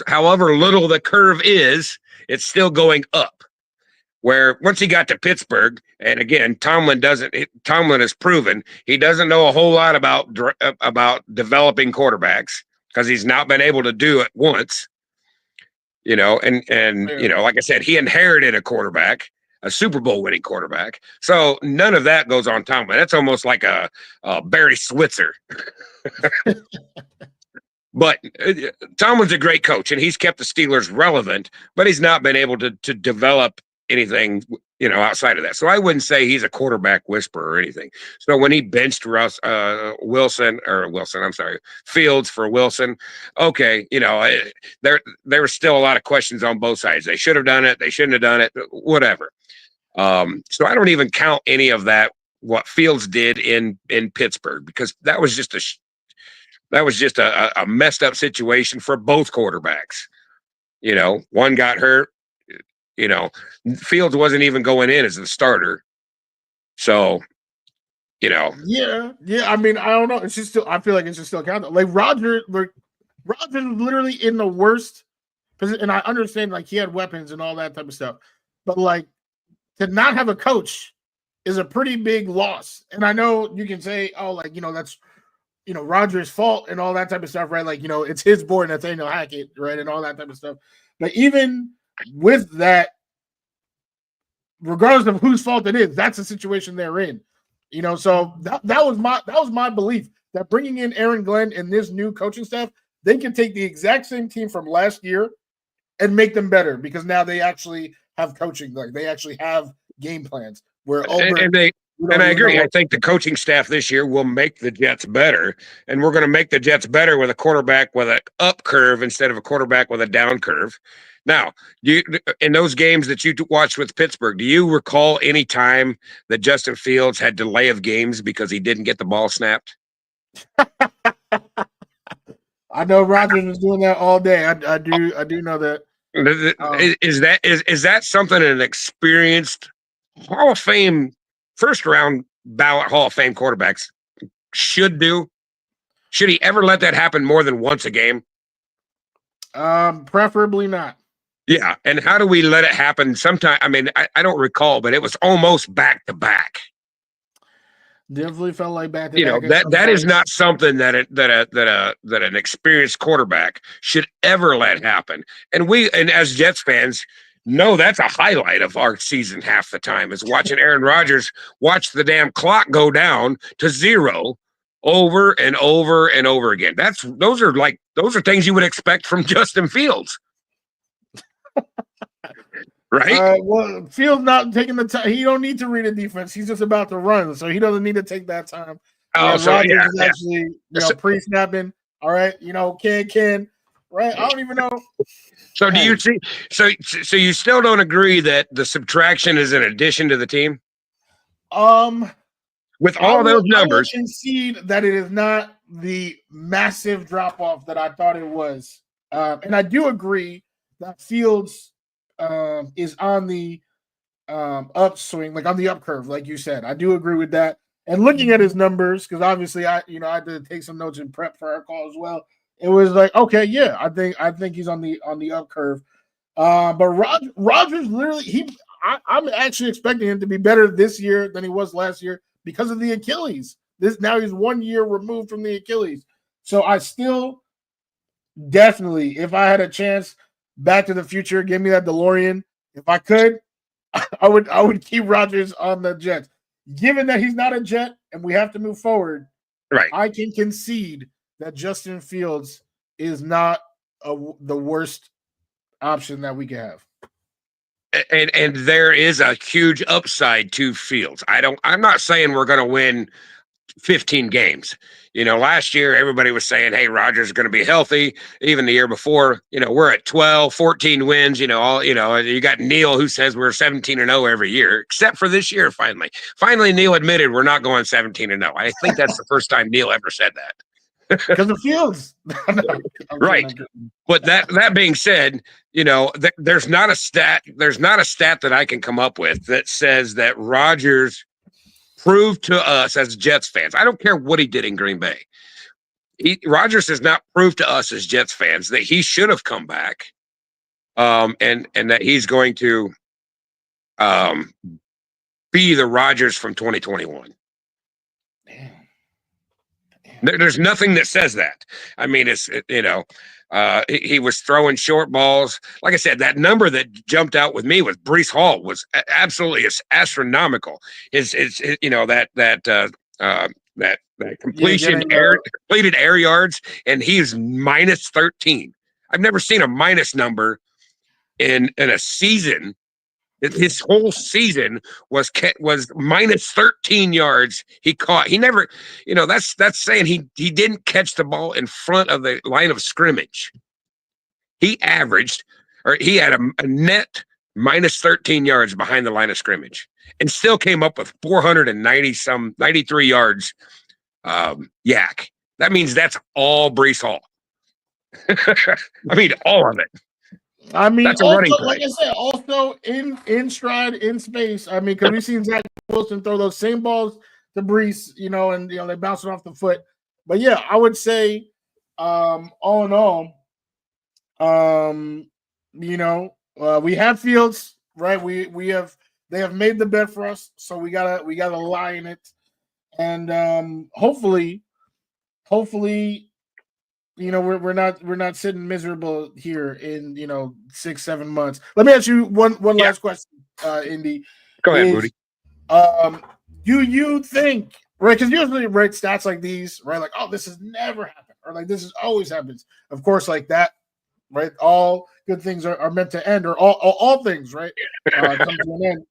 however little the curve is, it's still going up. Where once he got to Pittsburgh, and again, Tomlin has proven he doesn't know a whole lot about developing quarterbacks, because he's not been able to do it once, and like I said, he inherited a quarterback, a Super Bowl winning quarterback. So none of that goes on Tomlin. That's almost like a Barry Switzer. But Tomlin's a great coach, and he's kept the Steelers relevant, but he's not been able to develop anything, outside of that. So I wouldn't say he's a quarterback whisperer or anything. So when he benched Fields for Wilson, okay, there were still a lot of questions on both sides. They should have done it. They shouldn't have done it. Whatever. So I don't even count any of that, what Fields did in Pittsburgh, because that was just a messed up situation for both quarterbacks. One got hurt. Fields wasn't even going in as the starter. So Yeah. I mean, I don't know. It's just still. I feel like it's just still count. Like Rogers is literally in the worst position, and I understand like he had weapons and all that type of stuff, but like to not have a coach is a pretty big loss. And I know you can say, oh, like that's Rogers' fault and all that type of stuff, right? Like it's his board, Nathaniel Hackett, right, and all that type of stuff. But even with that, regardless of whose fault it is, that's the situation they're in. So that was my belief that bringing in Aaron Glenn and this new coaching staff, they can take the exact same team from last year and make them better because now they actually have coaching, like they actually have game plans. Where and I agree. I think the coaching staff this year will make the Jets better, and we're going to make the Jets better with a quarterback with an up curve instead of a quarterback with a down curve. Now, in those games that you watched with Pittsburgh, do you recall any time that Justin Fields had delay of games because he didn't get the ball snapped? I know Rodgers was doing that all day. I do know that. Is that something an experienced Hall of Fame, first round ballot Hall of Fame quarterbacks should do? Should he ever let that happen more than once a game? Preferably not. Yeah, and how do we let it happen? Sometime, I mean, I don't recall, but it was almost back to back. Definitely felt like back to back. That is not something that an experienced quarterback should ever let happen. And as Jets fans know that's a highlight of our season half the time is watching Aaron Rodgers watch the damn clock go down to 0 over and over and over again. Those are things you would expect from Justin Fields. Right? Well, Fields not taking the time. He don't need to read a defense. He's just about to run, so he doesn't need to take that time. Oh, so Rodgers is actually pre-snapping. All right, Ken, right? I don't even know. So do you see? So you still don't agree that the subtraction is an addition to the team? With all those numbers, I will concede that it is not the massive drop off that I thought it was, and I do agree that Fields is on the upswing, like on the up curve, like you said. I do agree with that. And looking at his numbers, because obviously I had to take some notes and prep for our call as well. It was like, okay, yeah, I think he's on the up curve. But Rodgers literally, I'm actually expecting him to be better this year than he was last year because of the Achilles. Now he's 1 year removed from the Achilles. So I still definitely, if I had a chance, Back to the Future, give me that DeLorean. If I could, I would keep Rodgers on the Jets. Given that he's not a Jet and we have to move forward, right? I can concede that Justin Fields is not the worst option that we can have. And there is a huge upside to Fields. I'm not saying we're going to win 15 games. Last year everybody was saying, hey, Rodgers is going to be healthy. Even the year before, we're at 12, 14 wins, you got Neil who says we're 17-0 every year, except for this year. Finally, Neil admitted we're not going 17-0. I think that's the first time Neil ever said that. Because of Fields. Right. But that being said, there's not a stat that I can come up with that says that Rodgers proved to us as Jets fans. I don't care what he did in Green Bay. Rodgers has not proved to us as Jets fans that he should have come back, and that he's going to be the Rodgers from 2021. There's nothing that says that. I mean, he was throwing short balls. Like I said, that number that jumped out with me with Breece Hall was absolutely astronomical. That completion completed air yards, and he's minus 13. I've never seen a minus number in a season. His whole season was minus 13 yards. He caught. He never, that's saying he didn't catch the ball in front of the line of scrimmage. He had a net minus 13 yards behind the line of scrimmage, and still came up with 93 yards. Yak. That means that's all Breece Hall. I mean, all of it. I mean, that's a also, running play. Like I said, also in stride, in space. I mean, because we've seen Zach Wilson throw those same balls to Brees, and they bounce it off the foot. But yeah, I would say, all in all, we have Fields, right? They have made the bet for us, so we gotta lie in it, and hopefully, we're not sitting miserable here in 6-7 months. Let me ask you one last question, Indy. Go ahead, Wudi. Do you think, right? Because usually, right, stats like these, right, like, oh, this has never happened, or like this is always happens. Of course, like that, right? All good things are meant to end, or all things, right, come to an end.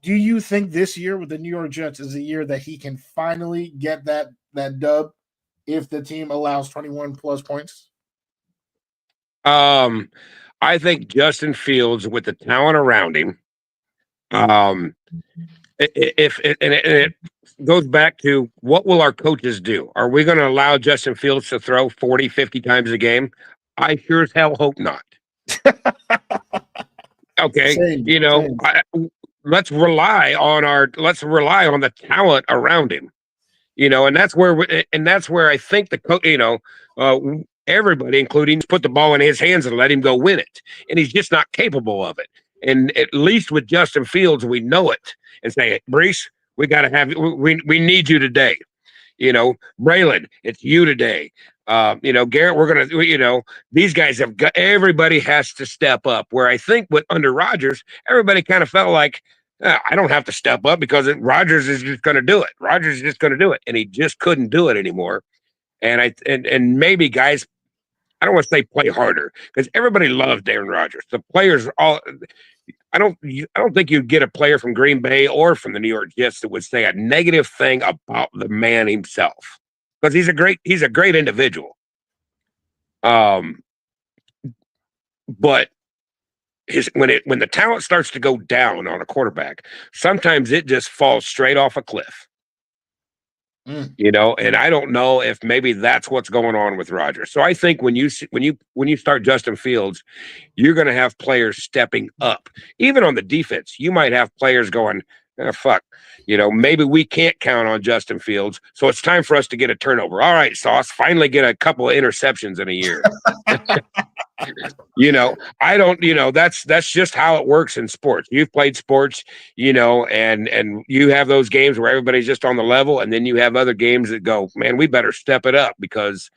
Do you think this year with the New York Jets is a year that he can finally get that dub if the team allows 21 plus points? I think Justin Fields, with the talent around him, it goes back to what will our coaches do? Are we going to allow Justin Fields to throw 40, 50 times a game? I sure as hell hope not. Okay, Same. Let's rely on the talent around him. And that's where I think everybody, including, put the ball in his hands and let him go win it, and he's just not capable of it. And at least with Justin Fields, we know it and say, Brees, we got to have we need you today. Braylon, it's you today. Garrett, we're gonna, these guys have got, everybody has to step up. Where I think under Rodgers, everybody kind of felt like, I don't have to step up because Rodgers is just going to do it. Rodgers is just going to do it, and he just couldn't do it anymore. And maybe guys, I don't want to say play harder because everybody loves Aaron Rodgers. The players all. I don't think you'd get a player from Green Bay or from the New York Jets that would say a negative thing about the man himself, because he's a great individual. But when the talent starts to go down on a quarterback, sometimes it just falls straight off a cliff. And I don't know if maybe that's what's going on with Rodgers. So I think when you start Justin Fields, you're going to have players stepping up. Even on the defense, you might have players going, fuck, maybe we can't count on Justin Fields, so it's time for us to get a turnover. All right, Sauce, finally get a couple of interceptions in a year. I don't, that's just how it works in sports. You've played sports, and you have those games where everybody's just on the level, and then you have other games that go, man, we better step it up because,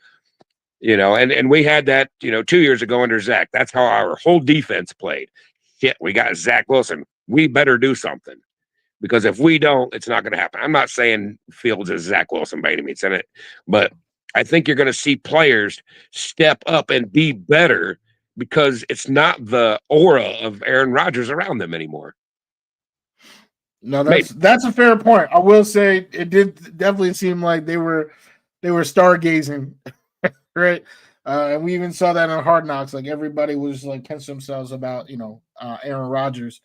and we had that, 2 years ago under Zach. That's how our whole defense played. Shit, we got Zach Wilson. We better do something, because if we don't, it's not going to happen. I'm not saying Fields is Zach Wilson by any means in it, but I think you're going to see players step up and be better because it's not the aura of Aaron Rodgers around them anymore. No, that's a fair point. I will say it did definitely seem like they were stargazing, right? And we even saw that on Hard Knocks. Like everybody was like pinching themselves about Aaron Rodgers.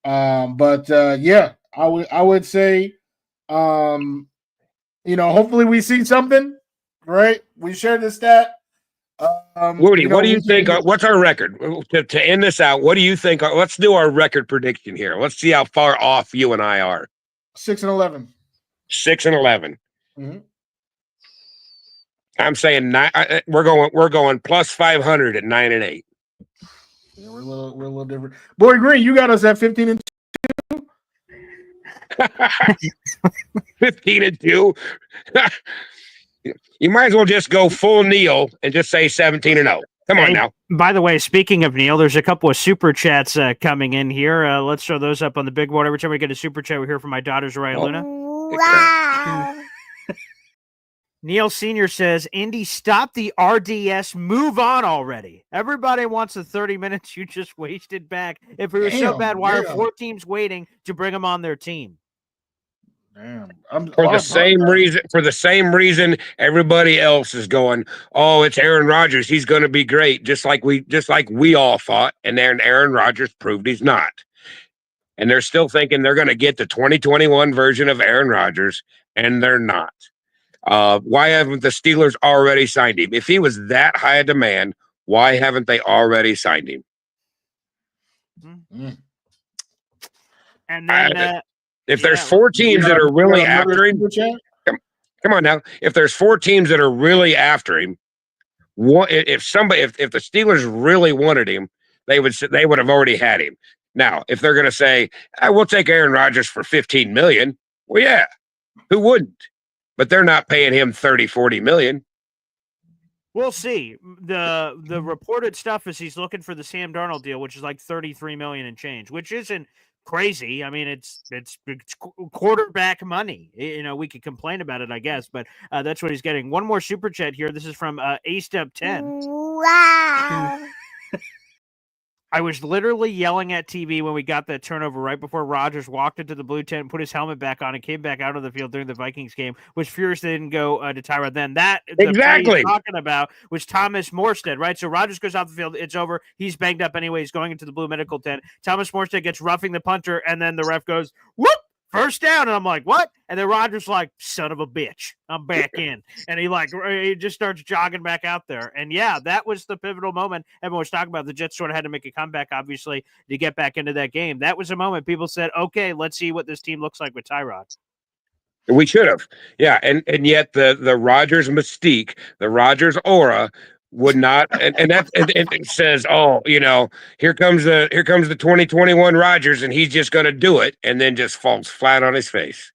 Yeah, I would say, hopefully we see something. Right, we shared the stat. Wudi, what do you think? What's our record to end this out? What do you think? Let's do our record prediction here. Let's see how far off you and I are. 6-11. 6-11. Mm-hmm. I'm saying we're going plus 500 at 9-8. Yeah, we're a little different. Boy Green, you got us at 15-2. 15-2. You might as well just go full Neil and just say 17-0. Come on now. By the way, speaking of Neil, there's a couple of super chats coming in here. Let's throw those up on the big board. Every time we get a super chat, we hear from my daughter, Zariah Luna. Wow. Neil Sr. says, Indy, stop the RDS. Move on already. Everybody wants the 30 minutes you just wasted back. If it was so bad, why are 4 teams waiting to bring them on their team? Damn. For the same reason everybody else is going, oh, it's Aaron Rodgers. He's going to be great, just like we all thought. And then Aaron Rodgers proved he's not. And they're still thinking they're going to get the 2021 version of Aaron Rodgers, and they're not. Why haven't the Steelers already signed him? If he was that high a demand, why haven't they already signed him? And then If there's 4 teams that are really after him, come on now. If there's 4 teams that are really after him, if the Steelers really wanted him, they would have already had him. Now, if they're going to say, we'll take Aaron Rodgers for $15 million, well, yeah, who wouldn't? But they're not paying him 30, 40 million. We'll see. The reported stuff is he's looking for the Sam Darnold deal, which is like 33 million and change, which isn't crazy. I mean, it's quarterback money. You know, we could complain about it, I guess, but that's what he's getting. One more super chat here. This is from A-Step10. Wow. I was literally yelling at TV when we got that turnover right before Rodgers walked into the blue tent and put his helmet back on and came back out of the field during the Vikings game. Was furious they didn't go to Tyrod then. That exactly talking about was Thomas Morstead, right? So Rodgers goes off the field. It's over. He's banged up anyway. He's going into the blue medical tent. Thomas Morstead gets roughing the punter, and then the ref goes, whoop! First down, and I'm like, what? And then Rodgers like, son of a bitch, I'm back in. And he just starts jogging back out there. And yeah, that was the pivotal moment everyone was talking about. The Jets sort of had to make a comeback, obviously, to get back into that game. That was a moment people said, okay, let's see what this team looks like with Tyrod. We should have. Yeah, and yet the Rodgers mystique, the Rodgers aura would not, and it says, oh, you know, here comes the 2021 Rodgers, and he's just going to do it, and then just falls flat on his face.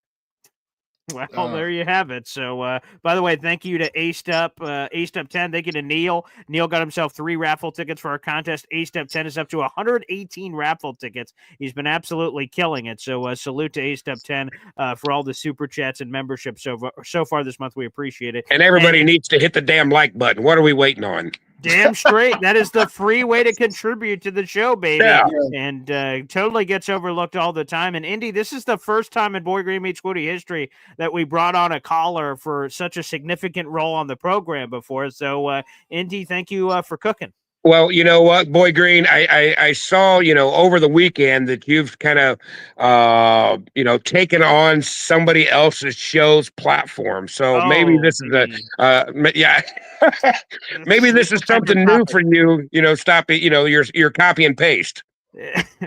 Well, there you have it. So, by the way, thank you to A-Step 10. Thank you to Neil. Neil got himself 3 raffle tickets for our contest. A-Step 10 is up to 118 raffle tickets. He's been absolutely killing it. So, salute to A-Step 10 for all the super chats and memberships so far this month. We appreciate it. And everybody needs to hit the damn like button. What are we waiting on? Damn straight. That is the free way to contribute to the show, baby. Yeah. And totally gets overlooked all the time. And Indy, this is the first time in Boy Green Meets Wudi history that we brought on a caller for such a significant role on the program before. So, Indy, thank you for cooking. Well, you know what, Boy Green, I saw, you know, over the weekend that you've kind of, taken on somebody else's show's platform. So maybe this is maybe this is something new for you. You know, stop it. You know, your copy and paste.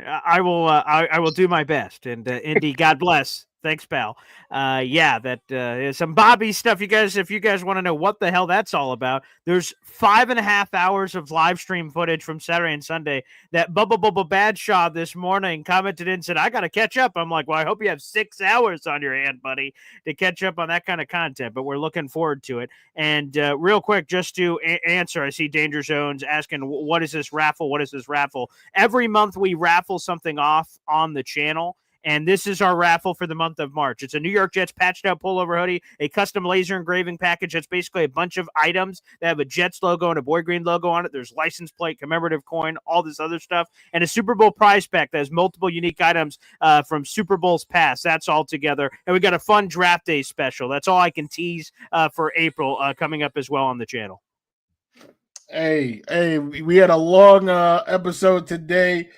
I will do my best. And Indy, God bless. Thanks, pal. That is some Bobby stuff. If you guys want to know what the hell that's all about, there's 5.5 hours of live stream footage from Saturday and Sunday that Bubba Badshaw this morning commented and said, I got to catch up. I'm like, well, I hope you have 6 hours on your hand, buddy, to catch up on that kind of content, but we're looking forward to it. And real quick, just to answer, I see Danger Zones asking, what is this raffle? What is this raffle? Every month we raffle something off on the channel. And this is our raffle for the month of March. It's a New York Jets patched out pullover hoodie, a custom laser engraving package. That's basically a bunch of items that have a Jets logo and a Boy Green logo on it. There's license plate, commemorative coin, all this other stuff, and a Super Bowl prize pack that has multiple unique items from Super Bowls past. That's all together. And we got a fun draft day special. That's all I can tease for April coming up as well on the channel. Hey, we had a long episode today.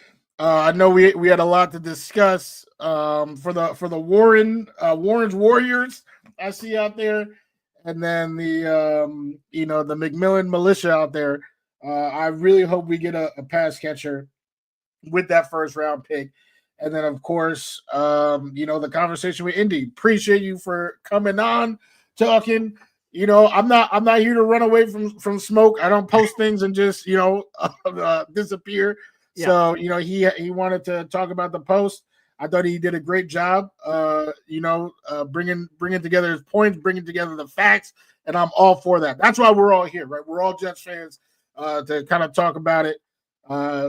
I know we had a lot to discuss for the Warren's Warriors I see out there, and then the the McMillan militia out there. I really hope we get a pass catcher with that first round pick, and then of course the conversation with Indy. Appreciate you for coming on, talking. You know, I'm not here to run away from smoke. I don't post things and just disappear. Yeah. So, he wanted to talk about the post. I thought he did a great job, bringing together his points, bringing together the facts, and I'm all for that. That's why we're all here, right? We're all Jets fans to kind of talk about it.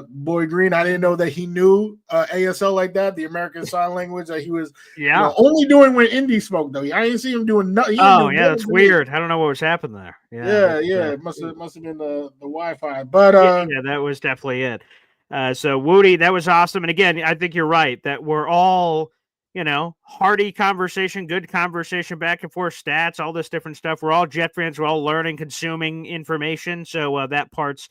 Boy Green, I didn't know that he knew ASL like that, the American Sign Language, that he was only doing when Indy spoke, though. I didn't see him doing nothing. That's weird. I don't know what was happening there. Yeah. It must have been the Wi-Fi. But that was definitely it. So Wudi, that was awesome. And again, I think you're right that we're all, hearty conversation, good conversation, back and forth stats, all this different stuff. We're all Jet fans. We're all learning, consuming information. So that part's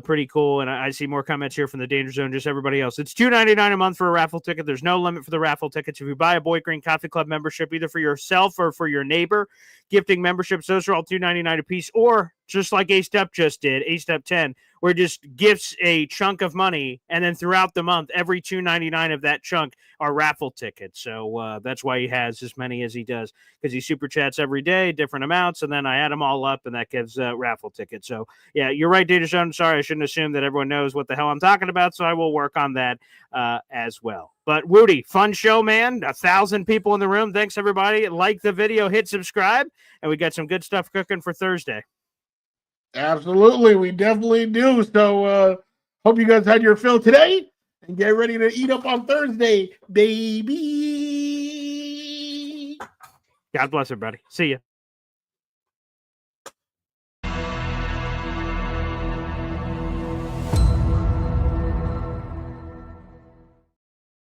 pretty cool. And I see more comments here from the Danger Zone, just everybody else. It's $2.99 a month for a raffle ticket. There's no limit for the raffle tickets. If you buy a Boy Green Coffee Club membership, either for yourself or for your neighbor, gifting memberships, those are all $2.99 a piece. Or just like A-Step just did, A-Step 10, where it just gifts a chunk of money, and then throughout the month, every $2.99 of that chunk are raffle tickets. So that's why he has as many as he does, because he super chats every day, different amounts, and then I add them all up, and that gives raffle tickets. So yeah, you're right, Data Show. I'm sorry, I shouldn't assume that everyone knows what the hell I'm talking about, so I will work on that as well. But Wudi, fun show, man. 1,000 people in the room. Thanks, everybody. Like the video, hit subscribe, and we got some good stuff cooking for Thursday. Absolutely, we definitely do. So hope you guys had your fill today, and get ready to eat up on Thursday, baby. God bless everybody. See ya.